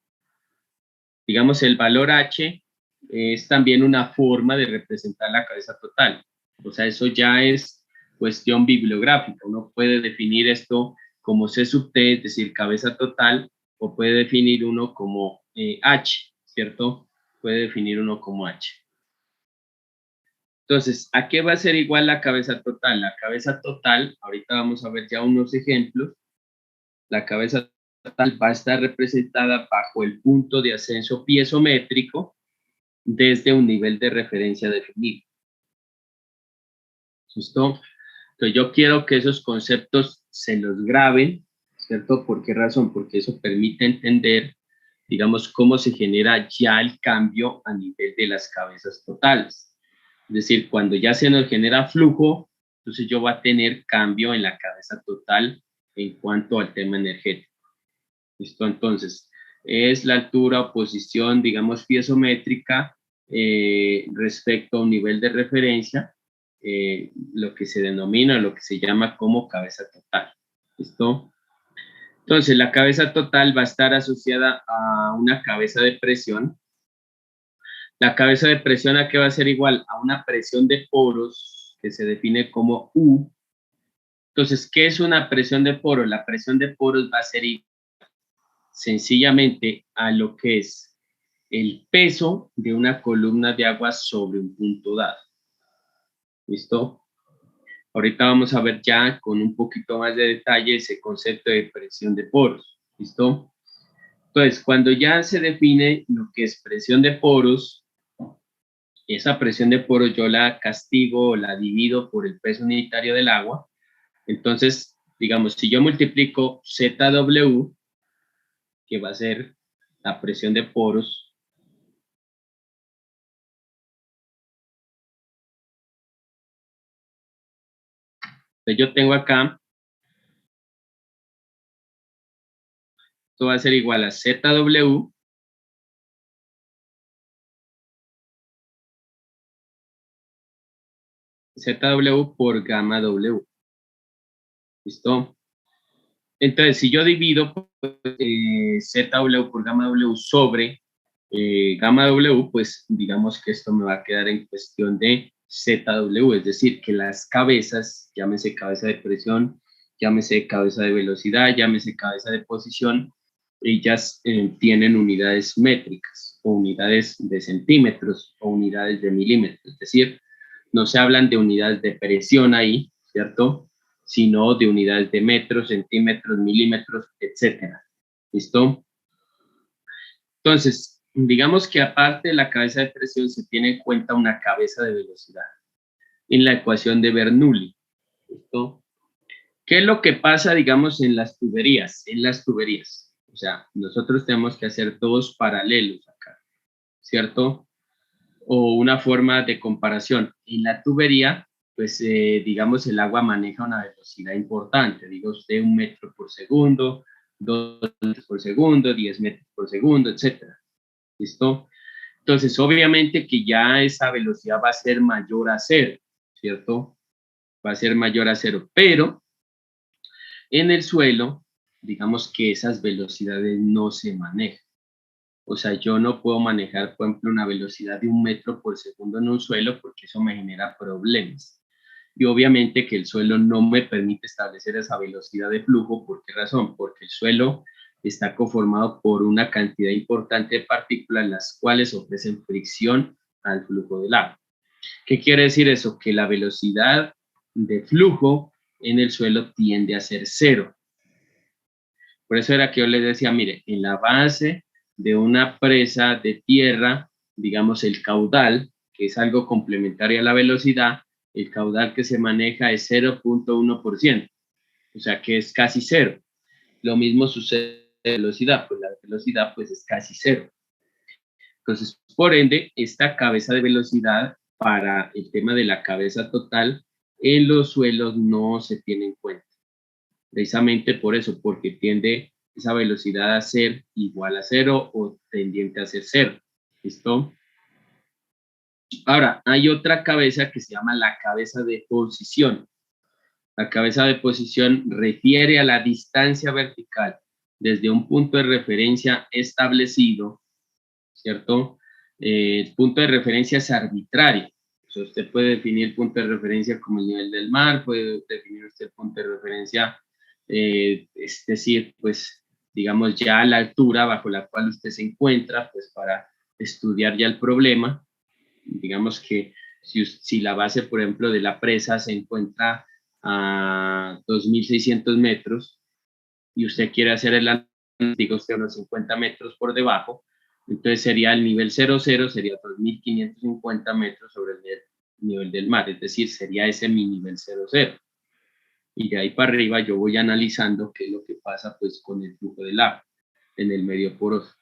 Digamos, el valor H es también una forma de representar la cabeza total. O sea, eso ya es cuestión bibliográfica. Uno puede definir esto como C sub T, es decir, cabeza total, o puede definir uno como H, ¿cierto? Puede definir uno como H. Entonces, ¿a qué va a ser igual la cabeza total? La cabeza total, ahorita vamos a ver ya unos ejemplos. La cabeza total va a estar representada bajo el punto de ascenso piezométrico desde un nivel de referencia definido. ¿Listo? Entonces yo quiero que esos conceptos se los graben, ¿cierto? ¿Por qué razón? Porque eso permite entender, digamos, cómo se genera ya el cambio a nivel de las cabezas totales. Es decir, cuando ya se nos genera flujo, entonces yo voy a tener cambio en la cabeza total en cuanto al tema energético. ¿Listo? Entonces, es la altura o posición, digamos, piezométrica respecto a un nivel de referencia, lo que se denomina, lo que se llama como cabeza total. ¿Listo? Entonces, la cabeza total va a estar asociada a una cabeza de presión. La cabeza de presión, ¿a qué va a ser igual? A una presión de poros que se define como U. Entonces, ¿qué es una presión de poros? La presión de poros va a ser igual sencillamente a lo que es el peso de una columna de agua sobre un punto dado. ¿Listo? Ahorita vamos a ver ya con un poquito más de detalle ese concepto de presión de poros. ¿Listo? Entonces, cuando ya se define lo que es presión de poros, esa presión de poros yo la castigo o la divido por el peso unitario del agua. Entonces, digamos, si yo multiplico ZW, que va a ser la presión de poros, entonces yo tengo acá, esto va a ser igual a ZW ZW por gamma W. ¿Listo? Entonces, si yo divido ZW por gamma W sobre gamma W, pues digamos que esto me va a quedar en cuestión de ZW, es decir, que las cabezas, llámese cabeza de presión, llámese cabeza de velocidad, llámese cabeza de posición, ellas tienen unidades métricas o unidades de centímetros o unidades de milímetros, es decir, no se hablan de unidades de presión ahí, ¿cierto? Sino de unidades de metros, centímetros, milímetros, etcétera. ¿Listo? Entonces, digamos que aparte de la cabeza de presión se tiene en cuenta una cabeza de velocidad en la ecuación de Bernoulli. ¿Listo? ¿Qué es lo que pasa, digamos, en las tuberías? En las tuberías. O sea, nosotros tenemos que hacer dos paralelos acá, ¿cierto? O una forma de comparación. En la tubería, pues, digamos, el agua maneja una velocidad importante. Diga usted 1 metro por segundo, 2 metros por segundo, 10 metros por segundo, etcétera. ¿Listo? Entonces, obviamente que ya esa velocidad va a ser mayor a cero, ¿cierto? Va a ser mayor a cero, pero en el suelo, digamos que esas velocidades no se manejan. O sea, yo no puedo manejar, por ejemplo, una velocidad de 1 metro por segundo en un suelo porque eso me genera problemas. Y obviamente que el suelo no me permite establecer esa velocidad de flujo. ¿Por qué razón? Porque el suelo está conformado por una cantidad importante de partículas, las cuales ofrecen fricción al flujo del agua. ¿Qué quiere decir eso? Que la velocidad de flujo en el suelo tiende a ser cero. Por eso era que yo les decía, mire, en la base de una presa de tierra, digamos el caudal, que es algo complementario a la velocidad, el caudal que se maneja es 0.1%, o sea que es casi cero. Lo mismo sucede con la velocidad, pues la velocidad pues es casi cero. Entonces, por ende, esta cabeza de velocidad para el tema de la cabeza total en los suelos no se tiene en cuenta. Precisamente por eso, porque tiende esa velocidad a ser igual a cero o tendiente a ser cero. ¿Listo? Ahora, hay otra cabeza que se llama la cabeza de posición. La cabeza de posición refiere a la distancia vertical desde un punto de referencia establecido, ¿cierto? El punto de referencia es arbitrario. O sea, usted puede definir el punto de referencia como el nivel del mar, puede definir usted el punto de referencia, es decir, pues, digamos, ya la altura bajo la cual usted se encuentra, pues, para estudiar ya el problema. Digamos que si la base, por ejemplo, de la presa se encuentra a 2.600 metros y usted quiere hacer el, diga usted, unos 50 metros por debajo, entonces sería el nivel 00, sería 2.550 metros sobre el nivel del mar, es decir, sería ese mi nivel 00. Y de ahí para arriba yo voy analizando qué es lo que pasa pues con el flujo del agua en el medio poroso.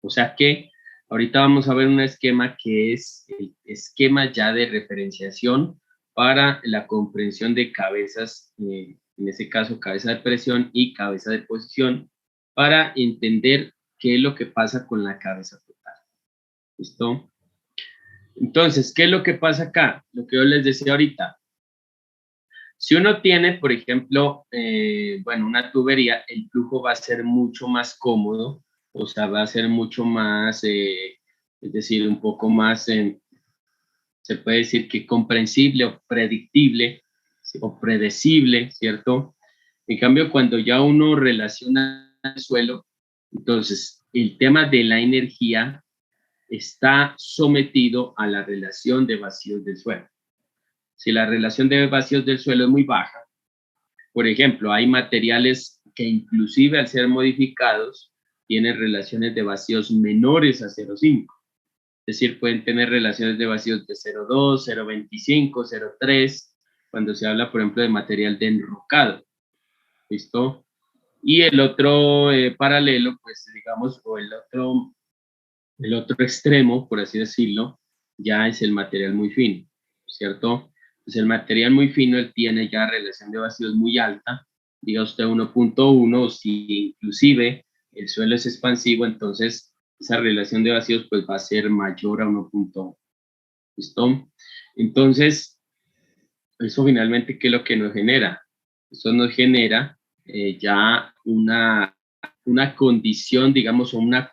O sea que ahorita vamos a ver un esquema que es el esquema ya de referenciación para la comprensión de cabezas, en ese caso cabeza de presión y cabeza de posición, para entender qué es lo que pasa con la cabeza total. ¿Listo? Entonces, ¿qué es lo que pasa acá? Lo que yo les decía ahorita. Si uno tiene, por ejemplo, bueno, una tubería, el flujo va a ser mucho más cómodo, o sea, va a ser mucho más, es decir, un poco más, se puede decir que comprensible o predictible o predecible, ¿cierto? En cambio, cuando ya uno relaciona el suelo, entonces el tema de la energía está sometido a la relación de vacíos del suelo. Si la relación de vacíos del suelo es muy baja, por ejemplo, hay materiales que inclusive al ser modificados tienen relaciones de vacíos menores a 0,5. Es decir, pueden tener relaciones de vacíos de 0,2, 0,25, 0,3, cuando se habla, por ejemplo, de material de enrocado. ¿Listo? Y el otro paralelo, pues digamos, o el otro extremo, por así decirlo, ya es el material muy fino, ¿cierto? Pues el material muy fino, él tiene ya relación de vacíos muy alta, diga usted 1.1, o si inclusive el suelo es expansivo, entonces esa relación de vacíos pues va a ser mayor a 1.1. ¿Listo? Entonces, Eso finalmente, ¿qué es lo que nos genera? Eso nos genera ya una condición, digamos, una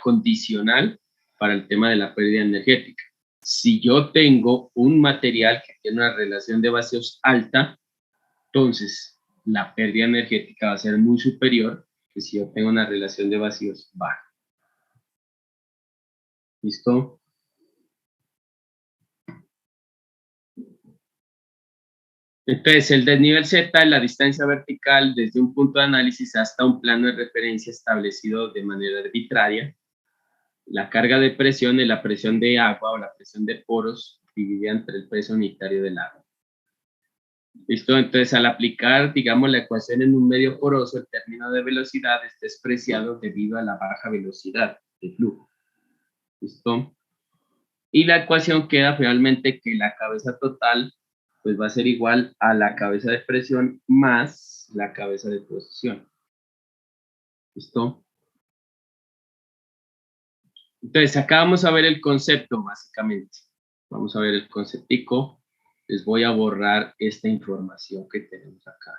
condicional para el tema de la pérdida energética. Si yo tengo un material que tiene una relación de vacíos alta, entonces la pérdida energética va a ser muy superior que si yo tengo una relación de vacíos baja. ¿Listo? Entonces, el desnivel Z es la distancia vertical desde un punto de análisis hasta un plano de referencia establecido de manera arbitraria. La carga de presión es la presión de agua o la presión de poros dividida entre el peso unitario del agua. ¿Listo? Entonces, al aplicar, digamos, la ecuación en un medio poroso, el término de velocidad es despreciado debido a la baja velocidad de flujo. ¿Listo? Y la ecuación queda finalmente que la cabeza total pues va a ser igual a la cabeza de presión más la cabeza de posición. ¿Listo? Entonces, acá vamos a ver el concepto, básicamente. Vamos a ver el conceptico. Les voy a borrar esta información que tenemos acá.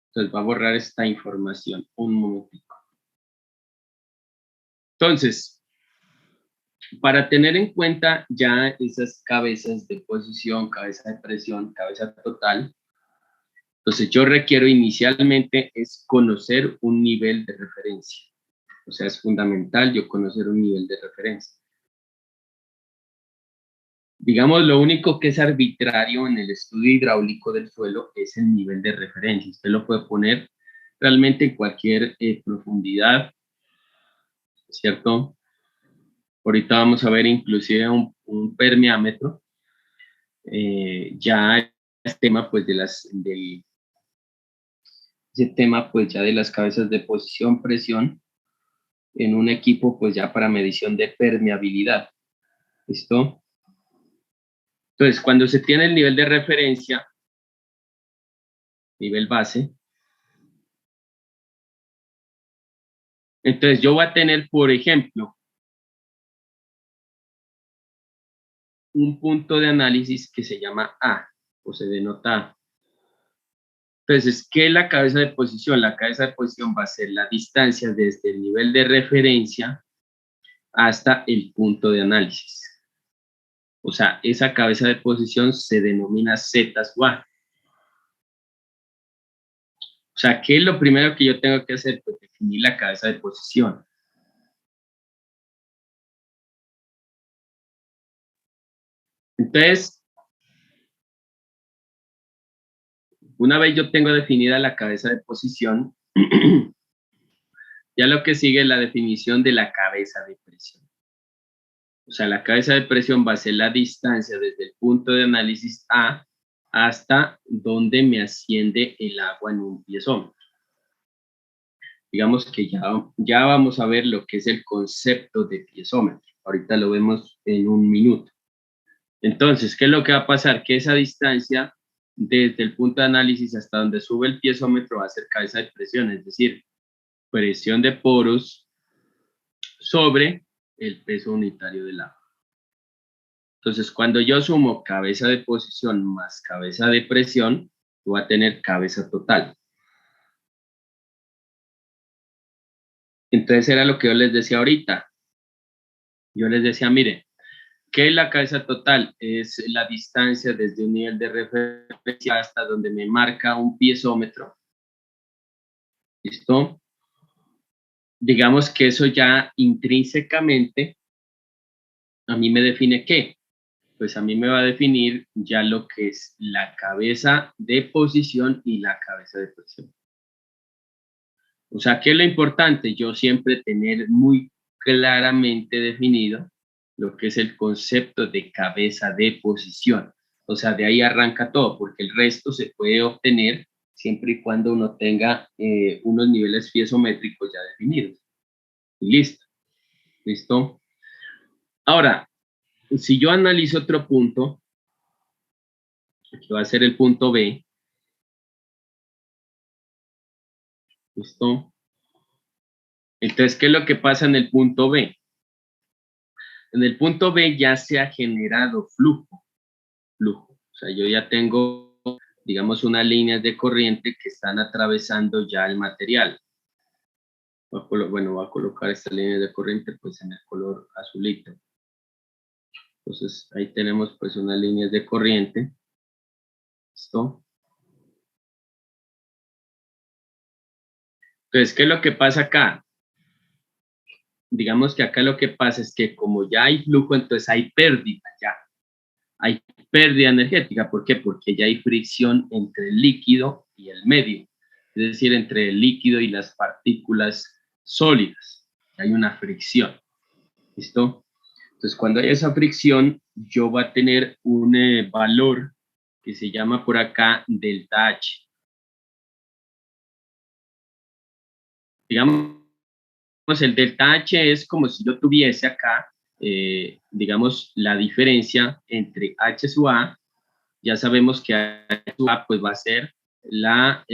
Entonces, va a borrar esta información. Un momentico. Entonces, para tener en cuenta ya esas cabezas de posición, cabeza de presión, cabeza total, entonces yo requiero inicialmente es conocer un nivel de referencia. O sea, es fundamental yo conocer un nivel de referencia. Digamos, lo único que es arbitrario en el estudio hidráulico del suelo es el nivel de referencia. Usted lo puede poner realmente en cualquier profundidad, ¿cierto? Ahorita vamos a ver inclusive un permeámetro. Ya es tema pues ese tema pues ya de las cabezas de posición, presión en un equipo pues ya para medición de permeabilidad. ¿Listo? Entonces, cuando se tiene el nivel de referencia, nivel base, entonces yo voy a tener, por ejemplo, un punto de análisis que se llama A, o se denota A. Entonces, ¿qué es la cabeza de posición? La cabeza de posición va a ser la distancia desde el nivel de referencia hasta el punto de análisis. O sea, esa cabeza de posición se denomina Z-SWA. O sea, ¿qué es lo primero que yo tengo que hacer? Pues definir la cabeza de posición. Entonces, una vez yo tengo definida la cabeza de posición, ya lo que sigue es la definición de la cabeza de presión. O sea, la cabeza de presión va a ser la distancia desde el punto de análisis A hasta donde me asciende el agua en un piezómetro. Digamos que ya vamos a ver lo que es el concepto de piezómetro. Ahorita lo vemos en un minuto. Entonces, ¿qué es lo que va a pasar? Que esa distancia desde el punto de análisis hasta donde sube el piezómetro va a ser cabeza de presión, es decir, presión de poros sobre el peso unitario del agua. Entonces, cuando yo sumo cabeza de posición más cabeza de presión, voy a tener cabeza total. Entonces, era lo que yo les decía ahorita. Yo les decía, mire, ¿qué es la cabeza total? Es la distancia desde un nivel de referencia hasta donde me marca un piezómetro. ¿Listo? Digamos que eso ya intrínsecamente a mí me define ¿qué? Pues a mí me va a definir ya lo que es la cabeza de posición y la cabeza de presión. O sea, ¿qué es lo importante? Yo siempre tener muy claramente definido lo que es el concepto de cabeza de posición. O sea, de ahí arranca todo, porque el resto se puede obtener siempre y cuando uno tenga unos niveles piezométricos ya definidos. Y listo. ¿Listo? Ahora, si yo analizo otro punto, que va a ser el punto B, ¿listo? Entonces, ¿qué es lo que pasa en el punto B? En el punto B ya se ha generado flujo. O sea, yo ya tengo, digamos, unas líneas de corriente que están atravesando ya el material. Bueno, voy a colocar estas líneas de corriente pues en el color azulito. Entonces, ahí tenemos pues unas líneas de corriente. ¿Listo? Entonces, ¿qué es lo que pasa acá? Digamos que acá lo que pasa es que como ya hay flujo, entonces hay pérdida ya. Hay pérdida energética. ¿Por qué? Porque ya hay fricción entre el líquido y el medio. Es decir, entre el líquido y las partículas sólidas. Hay una fricción. ¿Listo? Entonces, cuando hay esa fricción, yo voy a tener un valor que se llama por acá delta H. Digamos, el delta H es como si yo tuviese acá, digamos, la diferencia entre H sub A. Ya sabemos que H sub A pues, va a ser la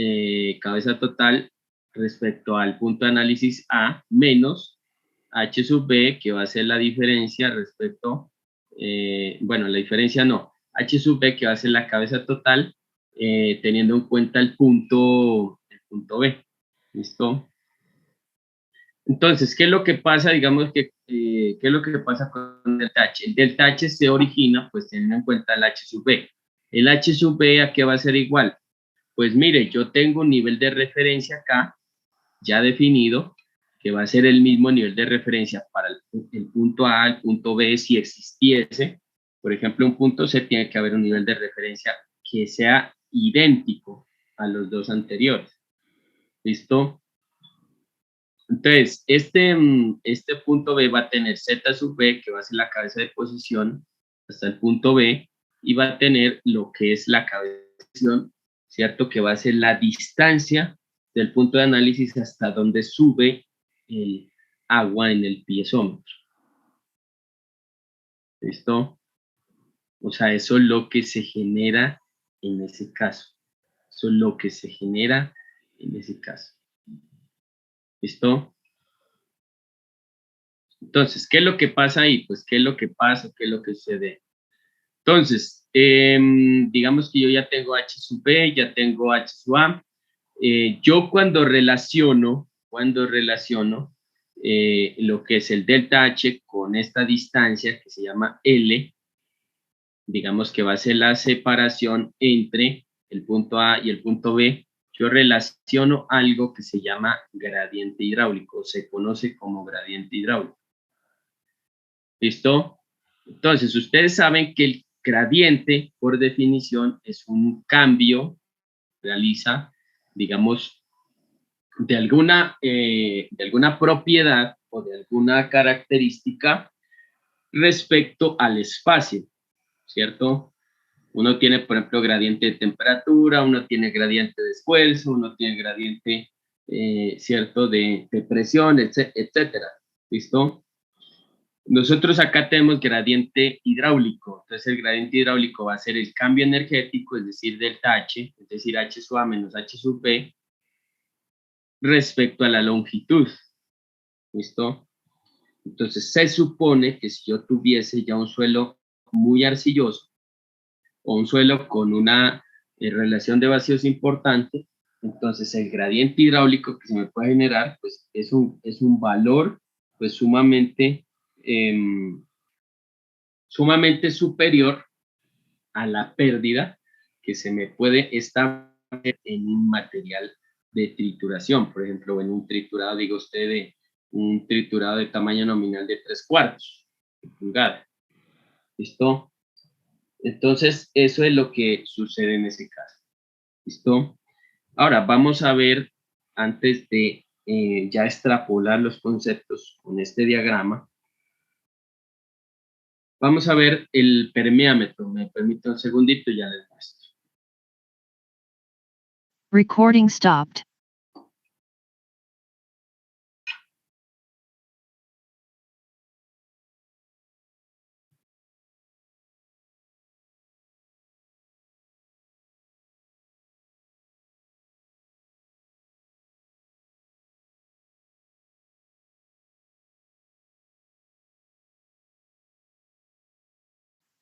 cabeza total respecto al punto de análisis A menos H sub B, que va a ser la diferencia respecto, bueno, la diferencia no, H sub B, que va a ser la cabeza total, teniendo en cuenta el punto B. ¿Listo? Entonces, ¿qué es lo que pasa? Digamos que, ¿qué es lo que pasa con el delta H? El delta H se origina, pues teniendo en cuenta el H sub B. El H sub B, ¿a qué va a ser igual? Pues mire, yo tengo un nivel de referencia acá, ya definido, que va a ser el mismo nivel de referencia para el punto A, el punto B, si existiese. Por ejemplo, un punto C tiene que haber un nivel de referencia que sea idéntico a los dos anteriores. ¿Listo? Entonces, este punto B va a tener Z sub B, que va a ser la cabeza de posición, hasta el punto B, y va a tener lo que es la cabeza de posición, ¿cierto? Que va a ser la distancia del punto de análisis hasta donde sube el agua en el piezómetro. ¿Listo? O sea, eso es lo que se genera en ese caso. Eso es lo que se genera en ese caso. ¿Listo? Entonces, ¿qué es lo que pasa ahí? Pues, ¿qué es lo que pasa? ¿Qué es lo que sucede? Entonces, digamos que yo ya tengo H sub B, ya tengo H sub A. Yo cuando relaciono lo que es el delta H con esta distancia que se llama L, digamos que va a ser la separación entre el punto A y el punto B, yo relaciono algo que se llama gradiente hidráulico, se conoce como gradiente hidráulico. ¿Listo? Entonces, ustedes saben que el gradiente, por definición, es un cambio, realiza, digamos, de alguna propiedad o de alguna característica respecto al espacio, ¿cierto? Uno tiene, por ejemplo, gradiente de temperatura, uno tiene gradiente de esfuerzo, uno tiene gradiente, ¿cierto?, de presión, etcétera. ¿Listo? Nosotros acá tenemos gradiente hidráulico, entonces el gradiente hidráulico va a ser el cambio energético, es decir, delta H, es decir, H sub A menos H sub B, respecto a la longitud. ¿Listo? Entonces se supone que si yo tuviese ya un suelo muy arcilloso o un suelo con una relación de vacíos importante, entonces el gradiente hidráulico que se me puede generar pues es un valor pues sumamente superior a la pérdida que se me puede establecer en un material de trituración. Por ejemplo, en un triturado, digo usted, de un triturado de tamaño nominal de 3/4 de pulgada. ¿Listo? Entonces, eso es lo que sucede en ese caso. ¿Listo? Ahora, vamos a ver, antes de ya extrapolar los conceptos con este diagrama, vamos a ver el permeámetro. Me permite un segundito y ya les muestro. Recording stopped.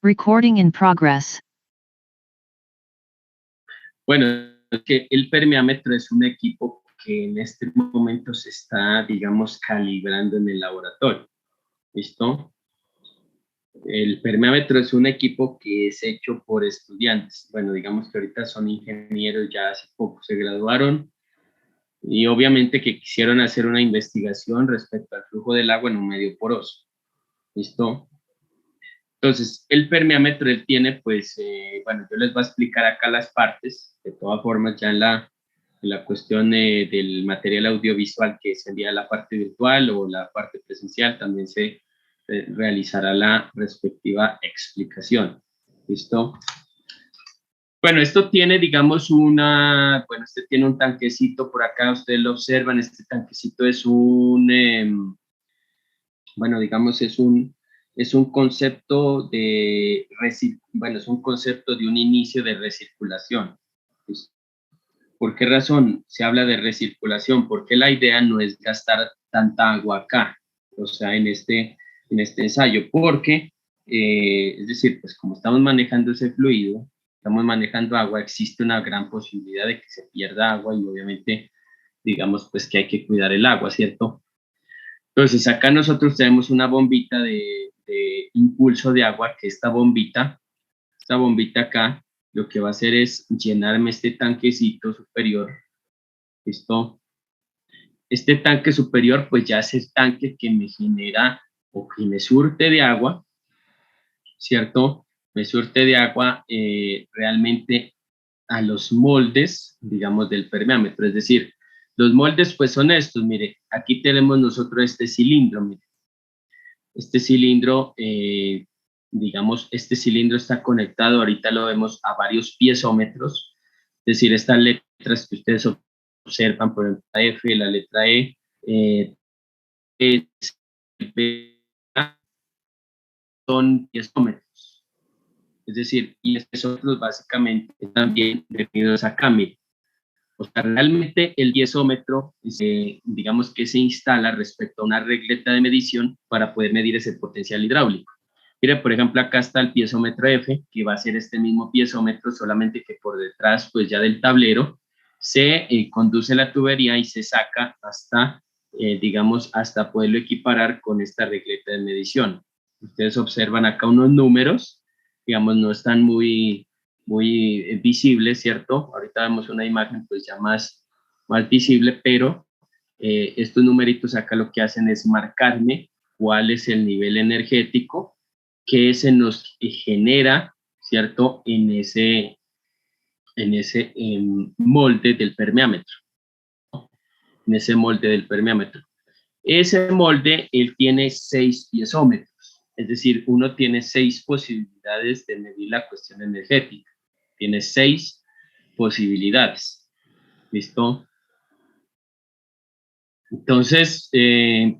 Recording in progress. Bueno, es que el permeámetro es un equipo que en este momento se está, digamos, calibrando en el laboratorio. ¿Listo? El permeámetro es un equipo que es hecho por estudiantes. Bueno, digamos que ahorita son ingenieros, ya hace poco se graduaron y obviamente que quisieron hacer una investigación respecto al flujo del agua en un medio poroso. ¿Listo? Entonces, el permeámetro él tiene, pues, bueno, yo les voy a explicar acá las partes. De todas formas, ya en la cuestión del material audiovisual que sería la parte virtual o la parte presencial, también se realizará la respectiva explicación. ¿Listo? Bueno, esto tiene, digamos, bueno, este tiene un tanquecito por acá, ustedes lo observan, este tanquecito es bueno, digamos, es un concepto bueno, es un concepto de un inicio de recirculación. Pues, ¿por qué razón se habla de recirculación? Porque la idea no es gastar tanta agua acá, o sea, en este ensayo, porque, es decir, pues como estamos manejando ese fluido, estamos manejando agua, existe una gran posibilidad de que se pierda agua y obviamente, digamos, pues que hay que cuidar el agua, ¿cierto? Entonces, acá nosotros tenemos una bombita de impulso de agua, que esta bombita acá, lo que va a hacer es llenarme este tanquecito superior. ¿Listo? Este tanque superior, pues ya es el tanque que me genera o que me surte de agua, ¿cierto? Me surte de agua realmente a los moldes, digamos, del permeámetro. Es decir, los moldes, pues son estos. Mire, aquí tenemos nosotros este cilindro, mire. Este cilindro, digamos, este cilindro está conectado, ahorita lo vemos, a varios piezómetros, es decir, estas letras que ustedes observan, por ejemplo, la F, la letra E, S, P, A, son piezómetros, es decir, y estos piezómetros básicamente también definidos acá, mire. O sea, realmente el piezómetro, digamos que se instala respecto a una regleta de medición para poder medir ese potencial hidráulico. Mire, por ejemplo, acá está el piezómetro F, que va a ser este mismo piezómetro, solamente que por detrás, pues ya del tablero, se conduce la tubería y se saca hasta, digamos, hasta poderlo equiparar con esta regleta de medición. Ustedes observan acá unos números, digamos, no están muy visibles, ¿cierto? Ahorita vemos una imagen pues ya más visible, pero estos numeritos acá lo que hacen es marcarme cuál es el nivel energético que se nos genera, ¿cierto? En ese molde del permeámetro, ¿no? En ese molde del permeámetro. Ese molde, él tiene 6 piezómetros, es decir, uno tiene 6 posibilidades de medir la cuestión energética. Tiene 6 posibilidades. ¿Listo? Entonces,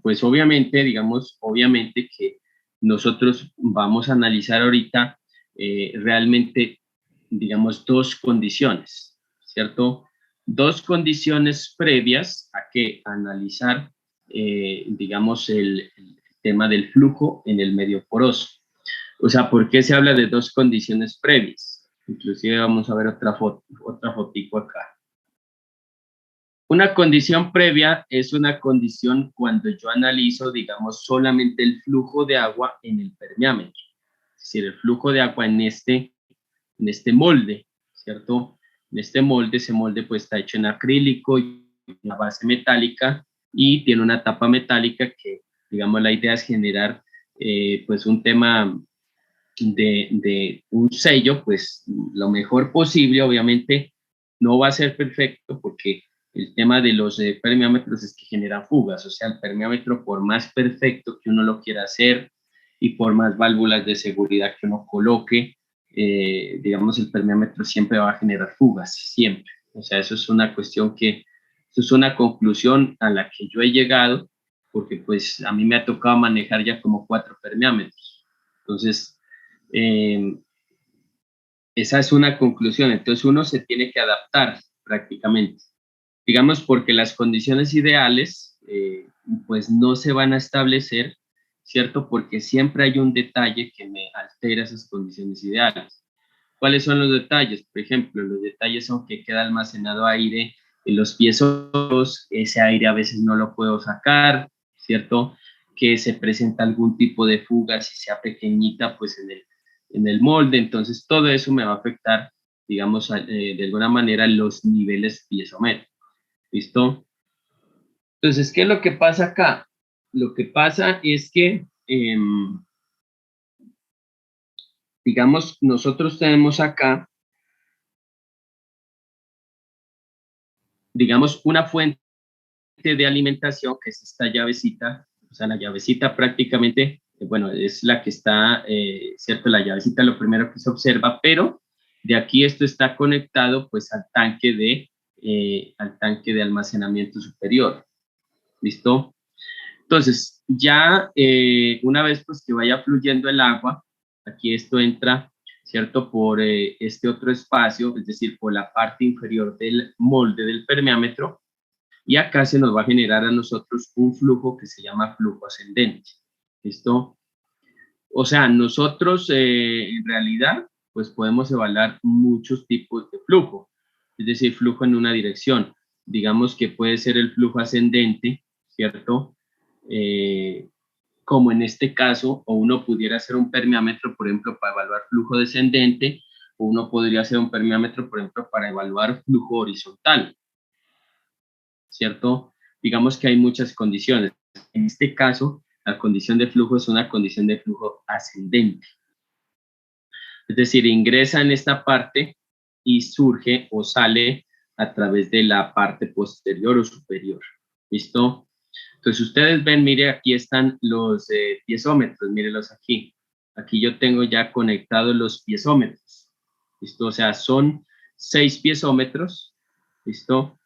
pues obviamente, digamos, obviamente que nosotros vamos a analizar ahorita realmente, digamos, dos condiciones, ¿cierto? Dos condiciones previas a que analizar, digamos, el tema del flujo en el medio poroso. O sea, ¿por qué se habla de dos condiciones previas? Inclusive vamos a ver otra fotico acá. Una condición previa es una condición cuando yo analizo, digamos, solamente el flujo de agua en el permeámetro. Es decir, el flujo de agua en este molde, ¿cierto? En este molde, ese molde pues está hecho en acrílico y una base metálica y tiene una tapa metálica que, digamos, la idea es generar pues un tema de un sello, pues lo mejor posible. Obviamente no va a ser perfecto porque el tema de los permeámetros es que generan fugas, o sea, el permeámetro por más perfecto que uno lo quiera hacer y por más válvulas de seguridad que uno coloque, digamos, el permeámetro siempre va a generar fugas, siempre. O sea, eso es una cuestión eso es una conclusión a la que yo he llegado, porque pues a mí me ha tocado manejar ya como 4 permeámetros. Entonces, esa es una conclusión. Entonces uno se tiene que adaptar prácticamente. Digamos, porque las condiciones ideales pues no se van a establecer ¿cierto? Porque siempre hay un detalle que me altera esas condiciones ideales. ¿Cuáles son los detalles? Por ejemplo, los detalles son que queda almacenado aire en los piezometros, ese aire a veces no lo puedo sacar, ¿cierto? Que se presenta algún tipo de fuga, si sea pequeñita, pues en el molde, entonces todo eso me va a afectar, digamos, de alguna manera los niveles piezométricos, ¿listo? Entonces, ¿qué es lo que pasa acá? Lo que pasa es que, digamos, nosotros tenemos acá, digamos, una fuente de alimentación, que es esta llavecita, o sea, la llavecita prácticamente, bueno, es la que está, ¿cierto? La llavecita lo primero que se observa, pero de aquí esto está conectado pues al tanque de almacenamiento superior, ¿listo? Entonces, ya una vez pues que vaya fluyendo el agua, aquí esto entra, ¿cierto? Por este otro espacio, es decir, por la parte inferior del molde del permeámetro, y acá se nos va a generar a nosotros un flujo que se llama flujo ascendente. ¿Listo? O sea, nosotros en realidad pues podemos evaluar muchos tipos de flujo, es decir, flujo en una dirección. Digamos que puede ser el flujo ascendente, ¿cierto? Como en este caso, o uno pudiera hacer un permeámetro, por ejemplo, para evaluar flujo descendente, o uno podría hacer un permeámetro, por ejemplo, para evaluar flujo horizontal, ¿cierto? Digamos que hay muchas condiciones. En este caso, la condición de flujo es una condición de flujo ascendente. Es decir, ingresa en esta parte y surge o sale a través de la parte posterior o superior. ¿Listo? Entonces, ustedes ven, mire, aquí están los piezómetros, mírenlos aquí. Aquí yo tengo ya conectados los piezómetros. ¿Listo? O sea, son 6 piezómetros. ¿Listo?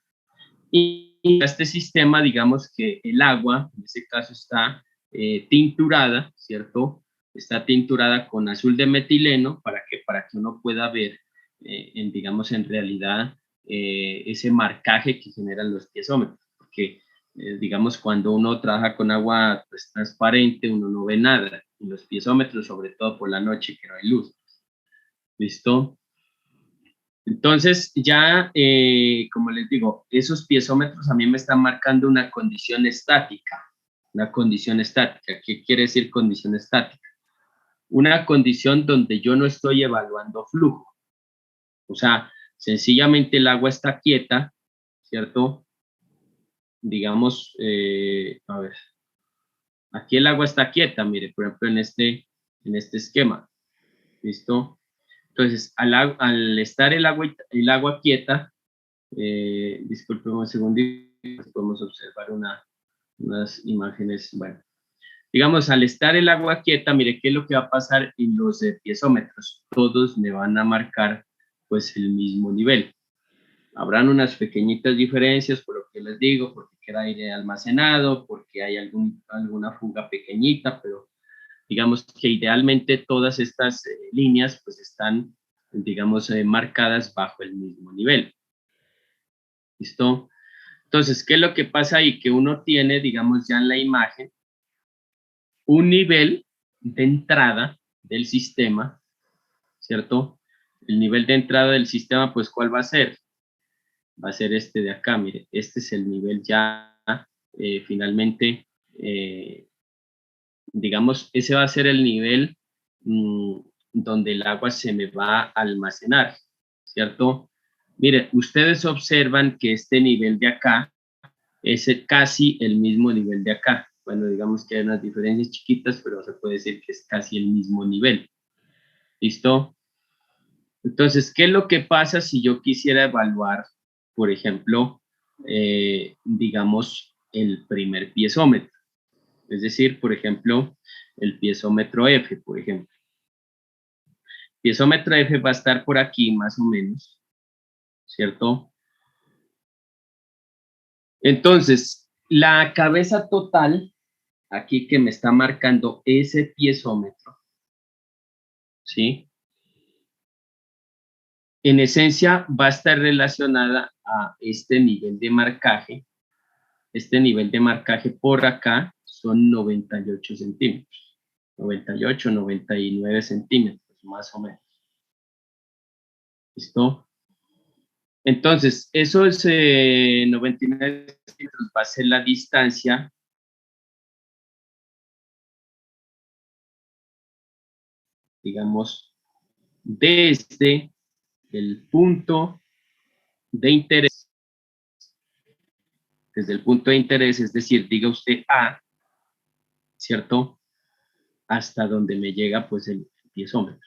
Y este sistema, digamos que el agua, en este caso está tinturada, ¿cierto? Está tinturada con azul de metileno para que uno pueda ver, digamos, en realidad ese marcaje que generan los piezómetros. Porque, digamos, cuando uno trabaja con agua pues, transparente, uno no ve nada. Y los piezómetros, sobre todo por la noche, que no hay luz. ¿Listo? Entonces, ya, como les digo, esos piezómetros a mí me están marcando una condición estática. Una condición estática. ¿Qué quiere decir condición estática? Una condición donde yo no estoy evaluando flujo. O sea, sencillamente el agua está quieta, ¿cierto? Digamos, a ver, aquí el agua está quieta, mire, por ejemplo, en este esquema, ¿listo? Entonces, al estar el agua quieta, disculpen un segundito, podemos observar unas imágenes. Bueno, digamos, al estar el agua quieta, mire qué es lo que va a pasar en los piezómetros. Todos me van a marcar pues el mismo nivel. Habrán unas pequeñitas diferencias, por lo que les digo, porque queda aire almacenado, porque hay alguna fuga pequeñita, pero digamos que idealmente todas estas líneas pues están, digamos, marcadas bajo el mismo nivel. ¿Listo? Entonces, ¿qué es lo que pasa ahí? Que uno tiene, digamos, ya en la imagen, un nivel de entrada del sistema, ¿cierto? El nivel de entrada del sistema, pues, ¿cuál va a ser? Va a ser este de acá, mire, este es el nivel ya, finalmente, digamos, ese va a ser el nivel donde el agua se me va a almacenar, ¿cierto? Mire, ustedes observan que este nivel de acá es casi el mismo nivel de acá. Bueno, digamos que hay unas diferencias chiquitas, pero se puede decir que es casi el mismo nivel. ¿Listo? Entonces, ¿qué es lo que pasa si yo quisiera evaluar, por ejemplo, digamos, el primer piezómetro? Es decir, por ejemplo, el piezómetro F, por ejemplo. Piezómetro F va a estar por aquí, más o menos, ¿cierto? Entonces, la cabeza total, aquí que me está marcando ese piezómetro, ¿sí? En esencia va a estar relacionada a este nivel de marcaje por acá, son 98 centímetros. 98, 99 centímetros, más o menos. ¿Listo? Entonces, esos 99 centímetros va a ser la distancia digamos, desde el punto de interés, es decir, diga usted A, ¿cierto? Hasta donde me llega, pues, el piezómetro.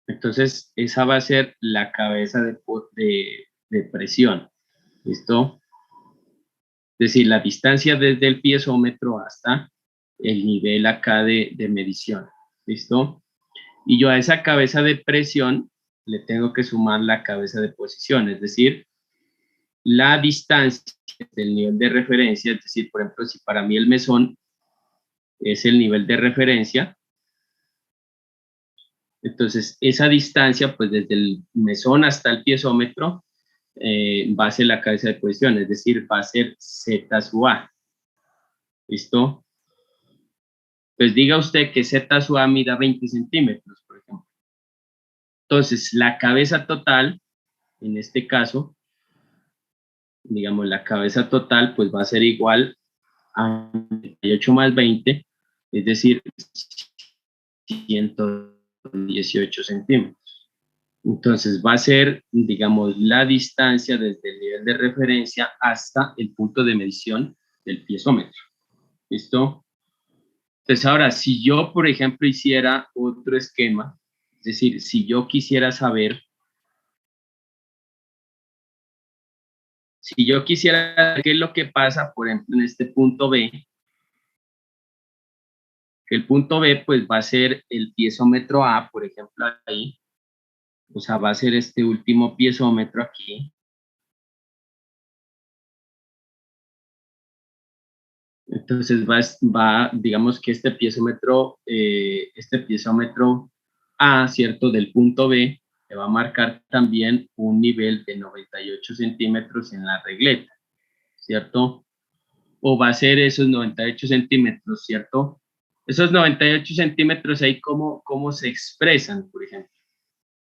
Entonces, esa va a ser la cabeza de presión, ¿listo? Es decir, la distancia desde el piezómetro hasta el nivel acá de medición, ¿listo? Y yo a esa cabeza de presión le tengo que sumar la cabeza de posición, es decir, la distancia del nivel de referencia, es decir, por ejemplo, si para mí el mesón es el nivel de referencia, entonces esa distancia, pues desde el mesón hasta el piezómetro, va a ser la cabeza de posición, es decir, va a ser Z sub A. ¿Listo? Pues diga usted que Z sub A mida 20 centímetros, por ejemplo. Entonces, la cabeza total, en este caso, digamos, la cabeza total, pues va a ser igual a 98 más 20, es decir, 118 centímetros. Entonces va a ser, digamos, la distancia desde el nivel de referencia hasta el punto de medición del piezómetro. ¿Listo? Entonces ahora, si yo, por ejemplo, hiciera otro esquema, es decir, si yo quisiera saber, qué es lo que pasa, por ejemplo, en este punto B, que el punto B pues va a ser el piezómetro A, por ejemplo, ahí, o sea, va a ser este último piezómetro aquí. Entonces digamos que este piezómetro A, ¿cierto? Del punto B, le va a marcar también un nivel de 98 centímetros en la regleta, ¿cierto? O va a ser esos 98 centímetros, ¿cierto? Esos 98 centímetros ahí, ¿cómo se expresan, por ejemplo?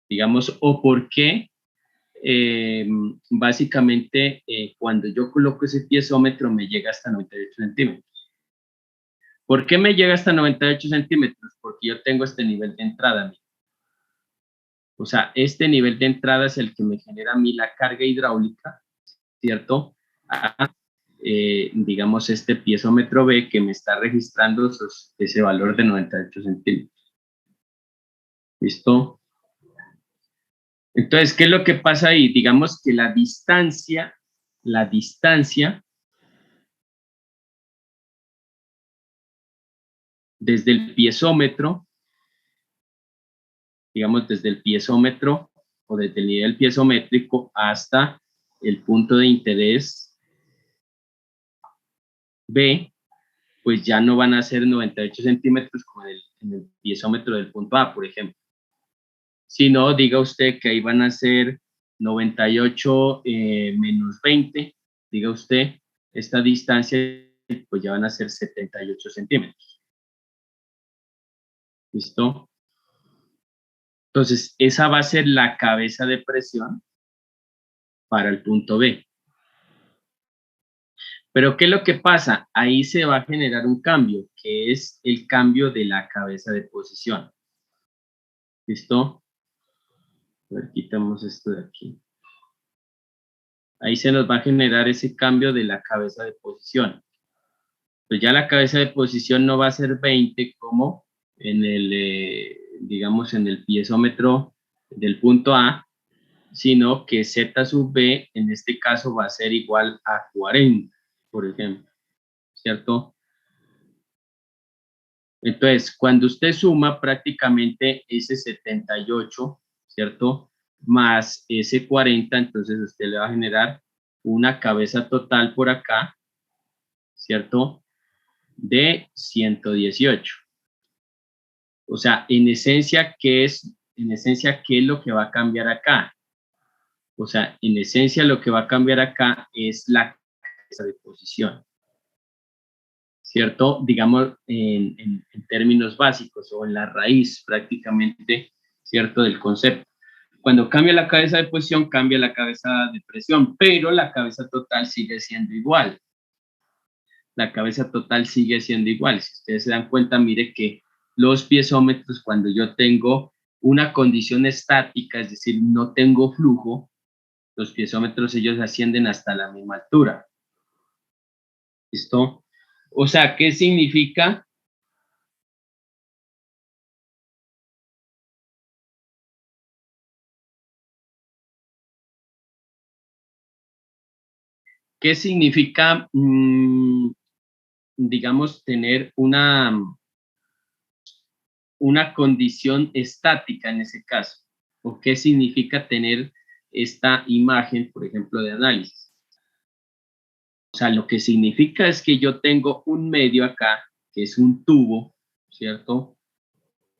Digamos, o por qué básicamente cuando yo coloco ese piezómetro me llega hasta 98 centímetros. ¿Por qué me llega hasta 98 centímetros? Porque yo tengo este nivel de entrada. O sea, este nivel de entrada es el que me genera a mí la carga hidráulica, ¿cierto? Digamos, este piezómetro B que me está registrando ese valor de 98 centímetros. ¿Listo? Entonces, ¿qué es lo que pasa ahí? Digamos que la distancia desde el piezómetro, digamos, desde el piezómetro o desde el nivel piezométrico hasta el punto de interés B, pues ya no van a ser 98 centímetros como en el piezómetro del punto A, por ejemplo. Sino, diga usted que ahí van a ser 98 menos 20, diga usted, esta distancia, pues ya van a ser 78 centímetros. ¿Listo? Entonces, esa va a ser la cabeza de presión para el punto B. Pero, ¿qué es lo que pasa? Ahí se va a generar un cambio, que es el cambio de la cabeza de posición. ¿Listo? A ver, quitamos esto de aquí. Ahí se nos va a generar ese cambio de la cabeza de posición. Pues ya la cabeza de posición no va a ser 20 como en el, digamos, en el piezómetro del punto A, sino que Z sub B en este caso va a ser igual a 40, por ejemplo, ¿cierto? Entonces, cuando usted suma prácticamente ese 78, ¿cierto? Más ese 40, entonces usted le va a generar una cabeza total por acá, ¿cierto? de 118. O sea, en esencia, ¿qué es lo que va a cambiar acá? O sea, en esencia lo que va a cambiar acá es la cabeza de posición, ¿cierto? Digamos, en términos básicos o en la raíz prácticamente, ¿cierto? Del concepto. Cuando cambia la cabeza de posición, cambia la cabeza de presión, pero la cabeza total sigue siendo igual. La cabeza total sigue siendo igual. Si ustedes se dan cuenta, mire que los piezómetros, cuando yo tengo una condición estática, es decir, no tengo flujo, los piezómetros ellos ascienden hasta la misma altura. ¿Listo? O sea, ¿qué significa? ¿Qué significa, digamos, tener una condición estática en ese caso? ¿O qué significa tener esta imagen, por ejemplo, de análisis? O sea, lo que significa es que yo tengo un medio acá, que es un tubo, ¿cierto?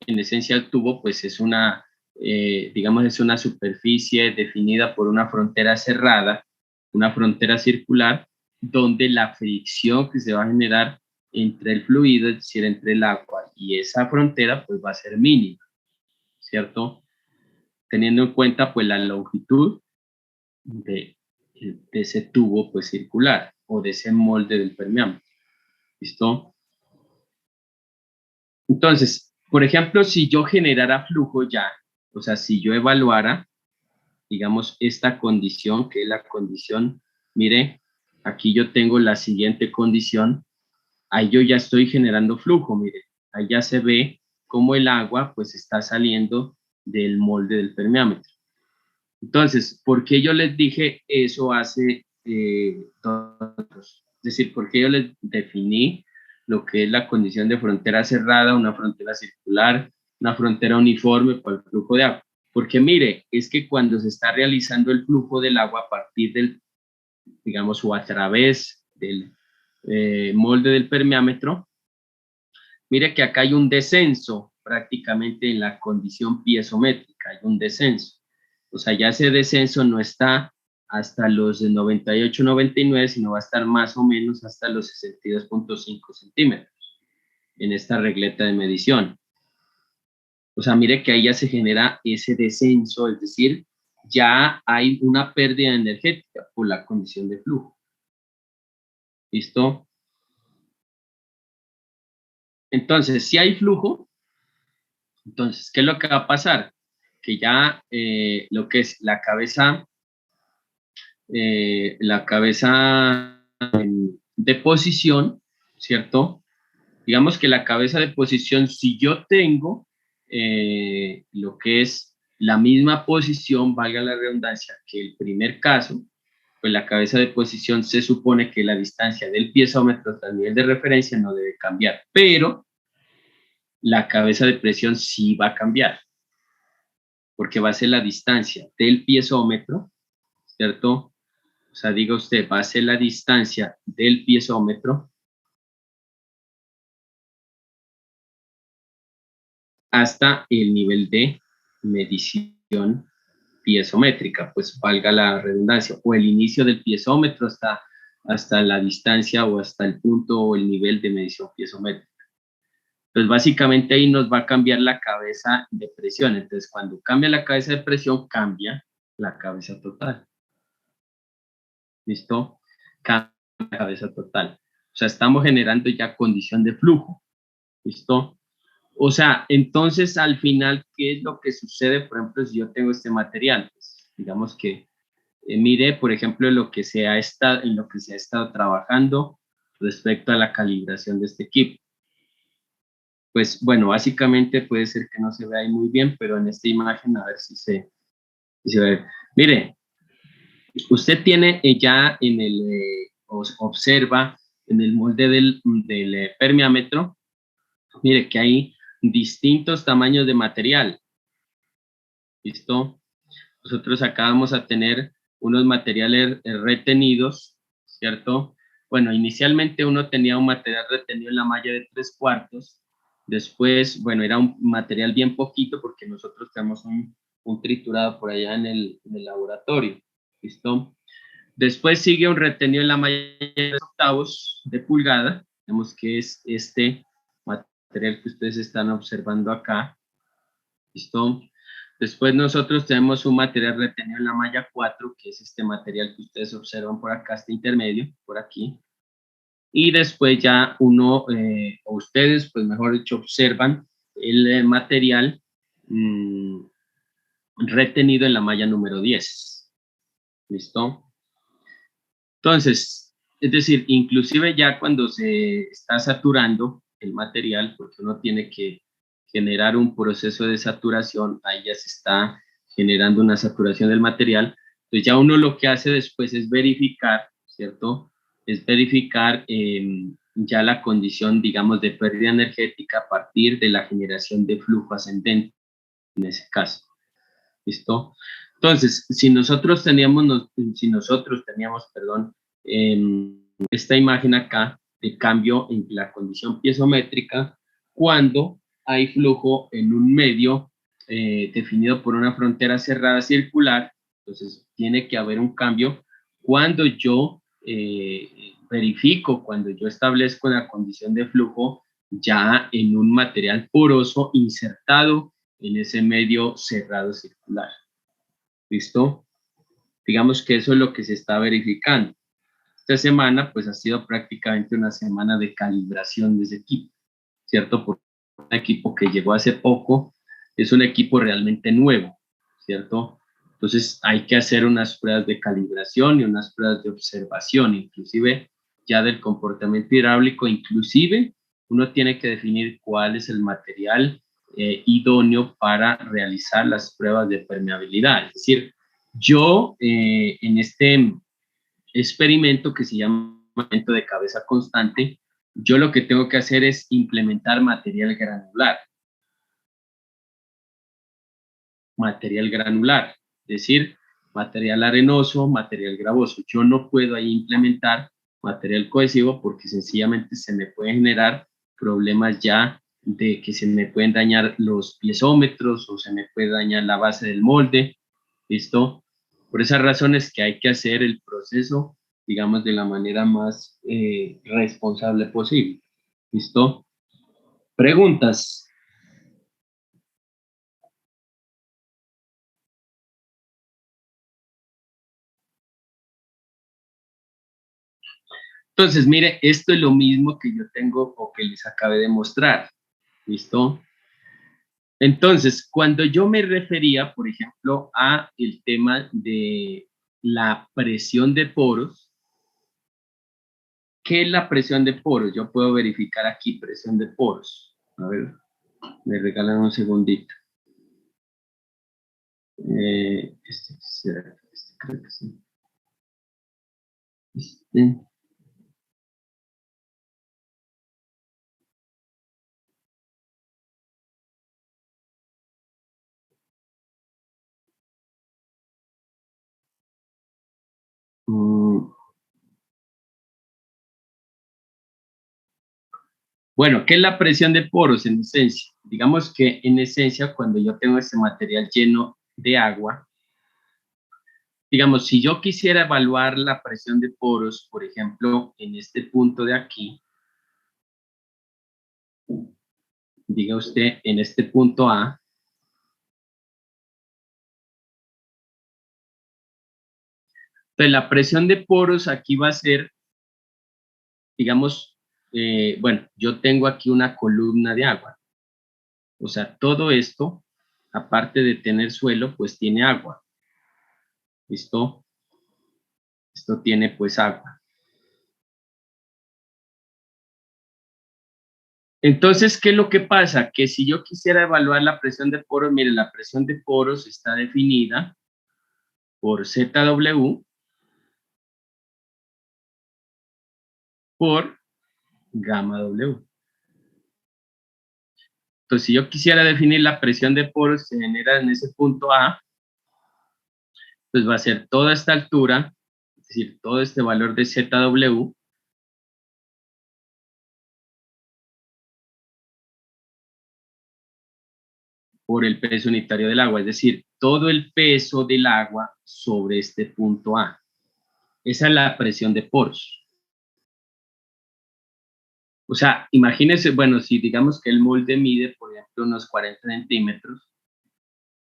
En esencia el tubo, pues es una, digamos, es una superficie definida por una frontera cerrada, una frontera circular, donde la fricción que se va a generar entre el fluido, es decir, entre el agua y esa frontera, pues va a ser mínima, ¿cierto? Teniendo en cuenta, pues, la longitud de, de ese tubo, pues, circular o de ese molde del permeable. ¿Listo? Entonces, por ejemplo, si yo generara flujo ya, o sea, si yo evaluara, digamos, esta condición, que es la condición, mire, aquí yo tengo la siguiente condición, ahí yo ya estoy generando flujo, mire, ahí ya se ve cómo el agua pues está saliendo del molde del permeámetro. Entonces, ¿por qué yo les dije eso hace todos? Es decir, ¿por qué yo les definí lo que es la condición de frontera cerrada, una frontera circular, una frontera uniforme para el flujo de agua? Porque mire, es que cuando se está realizando el flujo del agua a partir del, digamos, o a través del molde del permeámetro, mire que acá hay un descenso prácticamente en la condición piezométrica, hay un descenso. O sea, ya ese descenso no está hasta los 98, 99, sino va a estar más o menos hasta los 62.5 centímetros en esta regleta de medición. O sea, mire que ahí ya se genera ese descenso, es decir, ya hay una pérdida energética por la condición de flujo. ¿Listo? Entonces, si hay flujo, entonces, ¿qué es lo que va a pasar? Que ya lo que es la cabeza de posición, ¿cierto? Digamos que la cabeza de posición, si yo tengo lo que es la misma posición, valga la redundancia, que el primer caso, pues la cabeza de posición se supone que la distancia del piezómetro hasta el nivel de referencia no debe cambiar, pero la cabeza de presión sí va a cambiar, porque va a ser la distancia del piezómetro, ¿cierto? O sea, diga usted, va a ser la distancia del piezómetro hasta el nivel de medición piezométrica, pues valga la redundancia, o el inicio del piezómetro hasta la distancia o hasta el punto o el nivel de medición piezométrica. Pues básicamente ahí nos va a cambiar la cabeza de presión. Entonces, cuando cambia la cabeza de presión, cambia la cabeza total. ¿Listo? Cambia la cabeza total. O sea, estamos generando ya condición de flujo. ¿Listo? O sea, entonces al final, ¿qué es lo que sucede? Por ejemplo, si yo tengo este material, pues, digamos que mire, por ejemplo, en lo que se ha estado trabajando respecto a la calibración de este equipo. Pues bueno, básicamente puede ser que no se vea ahí muy bien, pero en esta imagen a ver si se ve. Mire, usted tiene ya en el, observa en el molde del permeámetro, mire que hay distintos tamaños de material. ¿Listo? Nosotros acá vamos a tener unos materiales retenidos, ¿cierto? bueno, inicialmente uno tenía un material retenido en la malla de 3/4, después, bueno, era un material bien poquito porque nosotros tenemos un triturado por allá en el laboratorio, ¿listo? Después sigue un retenido en la malla de 3/8 de pulgada, vemos que es este material que ustedes están observando acá, ¿listo? Después nosotros tenemos un material retenido en la malla 4, que es este material que ustedes observan por acá, este intermedio, por aquí. Y después ya uno, o ustedes, pues mejor dicho, observan el material retenido en la malla número 10. ¿Listo? Entonces, es decir, inclusive ya cuando se está saturando el material, porque uno tiene que generar un proceso de saturación, ahí ya se está generando una saturación del material, entonces ya uno lo que hace después es verificar, ¿cierto? Es verificar ya la condición, digamos, de pérdida energética a partir de la generación de flujo ascendente, en ese caso. ¿Listo? Entonces, si nosotros teníamos, perdón, esta imagen acá de cambio en la condición piezométrica cuando hay flujo en un medio definido por una frontera cerrada circular, entonces tiene que haber un cambio cuando yo verifico, cuando yo establezco la condición de flujo ya en un material poroso insertado en ese medio cerrado circular. ¿Listo? Digamos que eso es lo que se está verificando. Esta semana, pues, ha sido prácticamente una semana de calibración de ese equipo, ¿cierto? Porque un equipo que llegó hace poco, es un equipo realmente nuevo, ¿cierto? Entonces, hay que hacer unas pruebas de calibración y unas pruebas de observación, inclusive ya del comportamiento hidráulico, inclusive uno tiene que definir cuál es el material idóneo para realizar las pruebas de permeabilidad. Es decir, yo en este experimento que se llama experimento de cabeza constante, yo lo que tengo que hacer es implementar material granular. Material granular, es decir, material arenoso, material gravoso. Yo no puedo ahí implementar material cohesivo porque sencillamente se me pueden generar problemas ya de que se me pueden dañar los piezómetros o se me puede dañar la base del molde, ¿listo? Por esas razones que hay que hacer el proceso, digamos, de la manera más responsable posible, ¿listo? Preguntas. Entonces, mire, esto es lo mismo que yo tengo o que les acabé de mostrar, ¿listo? Entonces, cuando yo me refería, por ejemplo, a el tema de la presión de poros, ¿qué es la presión de poros? Yo puedo verificar aquí presión de poros. A ver, me regalan un segundito. Creo que sí. Bueno, ¿qué es la presión de poros en esencia? Digamos que en esencia, cuando yo tengo este material lleno de agua, digamos, si yo quisiera evaluar la presión de poros, por ejemplo, en este punto de aquí, diga usted en este punto A, pues la presión de poros aquí va a ser, digamos, bueno, yo tengo aquí una columna de agua. O sea, todo esto, aparte de tener suelo, pues tiene agua. ¿Listo? Esto tiene pues agua. Entonces, ¿qué es lo que pasa? Que si yo quisiera evaluar la presión de poros, mire, la presión de poros está definida por ZW por gamma W. Entonces, si yo quisiera definir la presión de poros que se genera en ese punto A, pues va a ser toda esta altura, es decir, todo este valor de ZW por el peso unitario del agua, es decir, todo el peso del agua sobre este punto A. Esa es la presión de poros. O sea, imagínense, bueno, si digamos que el molde mide, por ejemplo, unos 40 centímetros,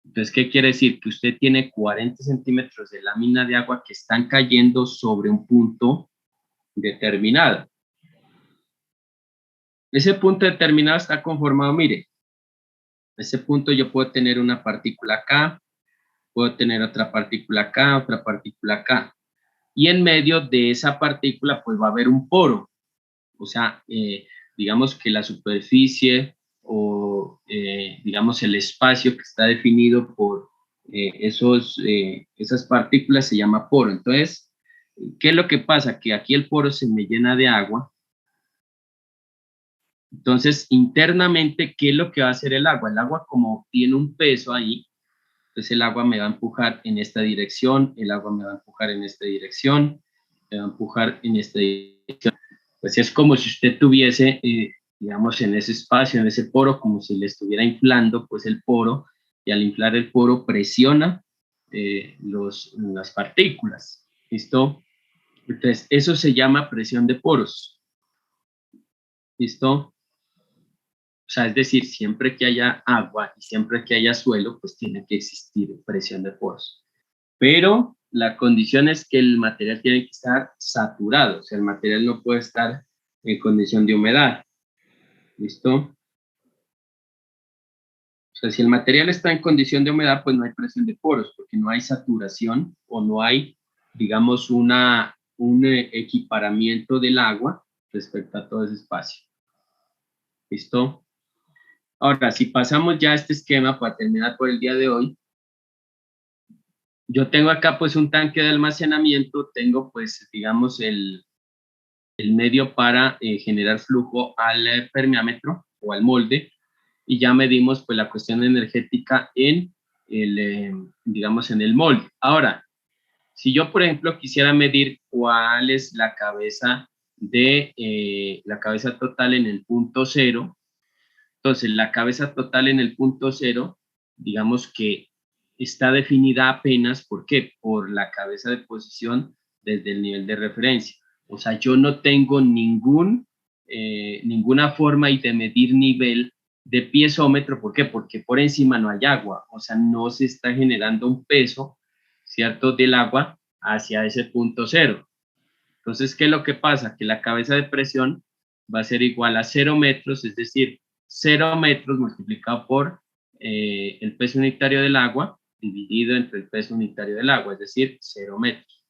entonces, ¿qué quiere decir? Que usted tiene 40 centímetros de lámina de agua que están cayendo sobre un punto determinado. Ese punto determinado está conformado, mire, ese punto yo puedo tener una partícula acá, puedo tener otra partícula acá, otra partícula acá. Y en medio de esa partícula, pues va a haber un poro. O sea, digamos que la superficie o, digamos, el espacio que está definido por esas partículas se llama poro. Entonces, ¿qué es lo que pasa? Que aquí el poro se me llena de agua. Entonces, internamente, ¿qué es lo que va a hacer el agua? El agua, como tiene un peso ahí, entonces el agua me va a empujar en esta dirección, el agua me va a empujar en esta dirección, me va a empujar en esta dirección. Pues es como si usted tuviese, digamos, en ese espacio, en ese poro, como si le estuviera inflando, pues el poro, y al inflar el poro presiona las partículas, ¿listo? Entonces, eso se llama presión de poros, ¿listo? O sea, es decir, siempre que haya agua y siempre que haya suelo, pues tiene que existir presión de poros. Pero la condición es que el material tiene que estar saturado, o sea, el material no puede estar en condición de humedad. ¿Listo? O sea, si el material está en condición de humedad, pues no hay presión de poros, porque no hay saturación o no hay, digamos, un equiparamiento del agua respecto a todo ese espacio. ¿Listo? Ahora, si pasamos ya a este esquema para terminar por el día de hoy, yo tengo acá pues un tanque de almacenamiento, tengo pues, digamos, el medio para generar flujo al permeámetro o al molde, y ya medimos pues la cuestión energética en digamos, en el molde. Ahora, si yo, por ejemplo, quisiera medir cuál es la cabeza la cabeza total en el punto cero, entonces la cabeza total en el punto cero, digamos que está definida apenas, ¿por qué? Por la cabeza de posición desde el nivel de referencia. O sea, yo no tengo ninguna forma de medir nivel de piezómetro. ¿Por qué? Porque por encima no hay agua, o sea, no se está generando un peso, ¿cierto?, del agua hacia ese punto cero. Entonces, ¿qué es lo que pasa? Que la cabeza de presión va a ser igual a 0 metros, es decir, 0 metros multiplicado por el peso unitario del agua dividido entre el peso unitario del agua, es decir, 0 metros.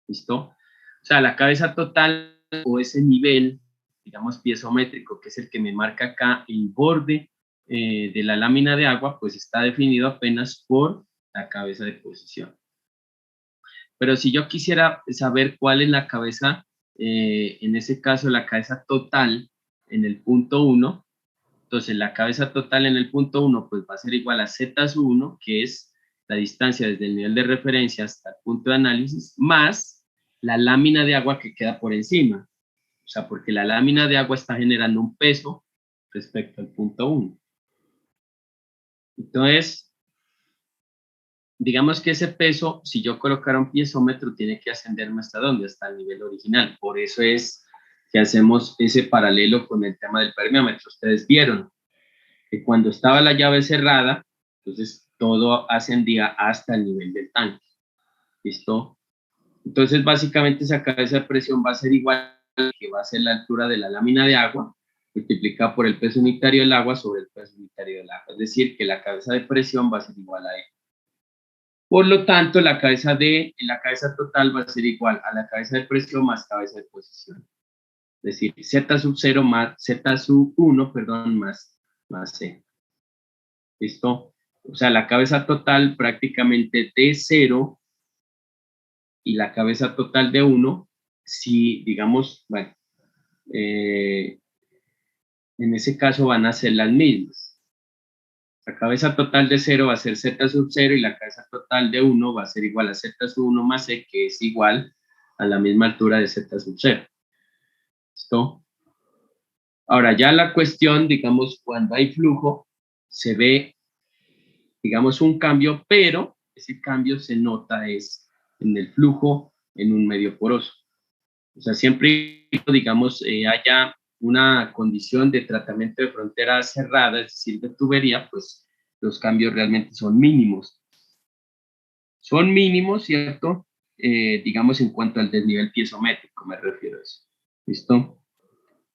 ¿Listo? O sea, la cabeza total o ese nivel, digamos, piezométrico, que es el que me marca acá el borde de la lámina de agua, pues está definido apenas por la cabeza de posición. Pero si yo quisiera saber cuál es la cabeza, en ese caso la cabeza total en el punto 1, entonces la cabeza total en el punto 1 pues va a ser igual a Z sub 1, que es la distancia desde el nivel de referencia hasta el punto de análisis, más la lámina de agua que queda por encima. O sea, porque la lámina de agua está generando un peso respecto al punto 1. Entonces, digamos que ese peso, si yo colocara un piezómetro, tiene que ascenderme hasta dónde, hasta el nivel original. Por eso es que hacemos ese paralelo con el tema del permeómetro. Ustedes vieron que cuando estaba la llave cerrada, entonces todo ascendía hasta el nivel del tanque. ¿Listo? Entonces, básicamente esa cabeza de presión va a ser igual, que va a ser la altura de la lámina de agua, multiplicada por el peso unitario del agua sobre el peso unitario del agua. Es decir, que la cabeza de presión va a ser igual a E. Por lo tanto, la cabeza total va a ser igual a la cabeza de presión más cabeza de posición. Es decir, Z sub 0 más Z sub 1, perdón, más C. ¿Listo? O sea, la cabeza total prácticamente de 0 y la cabeza total de 1, si digamos, bueno, en ese caso van a ser las mismas. La cabeza total de 0 va a ser Z sub 0 y la cabeza total de 1 va a ser igual a Z sub 1 más C, que es igual a la misma altura de Z sub 0. ¿Listo? Ahora, ya la cuestión, digamos, cuando hay flujo, se ve digamos, un cambio, pero ese cambio se nota es en el flujo en un medio poroso. O sea, siempre, digamos, haya una condición de tratamiento de frontera cerrada, es decir, de tubería, pues los cambios realmente son mínimos. Son mínimos, ¿cierto? Digamos, en cuanto al desnivel piezométrico, me refiero a eso. ¿Listo?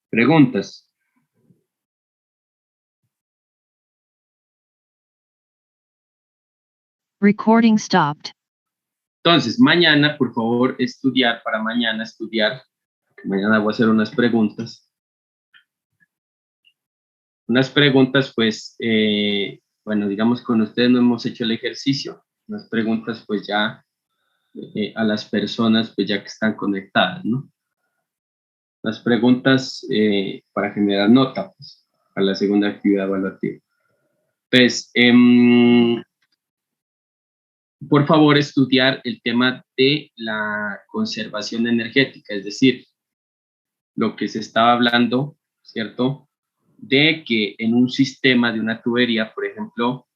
¿Preguntas? Recording stopped. Entonces, mañana, por favor, estudiar, para mañana estudiar, que mañana voy a hacer unas preguntas. Unas preguntas, pues, bueno, digamos, con ustedes no hemos hecho el ejercicio. Unas preguntas, pues, ya a las personas, pues, ya que están conectadas, ¿no? Las preguntas para generar nota, pues, a la segunda actividad evaluativa. Pues, por favor, estudiar el tema de la conservación energética, es decir, lo que se estaba hablando, ¿cierto? De que en un sistema de una tubería, por ejemplo,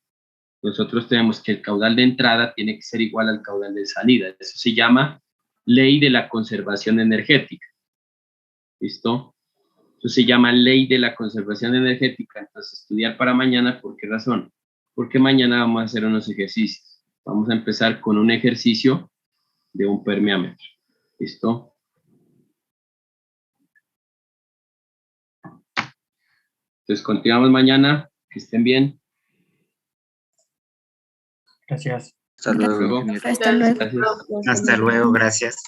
nosotros tenemos que el caudal de entrada tiene que ser igual al caudal de salida. Eso se llama ley de la conservación energética. ¿Listo? Eso se llama ley de la conservación energética. Entonces, estudiar para mañana, ¿por qué razón? Porque mañana vamos a hacer unos ejercicios. Vamos a empezar con un ejercicio de un permeámetro. ¿Listo? Entonces, continuamos mañana. Que estén bien. Gracias. Hasta luego, Luego. ingeniero. Hasta luego. Gracias. Hasta luego, gracias.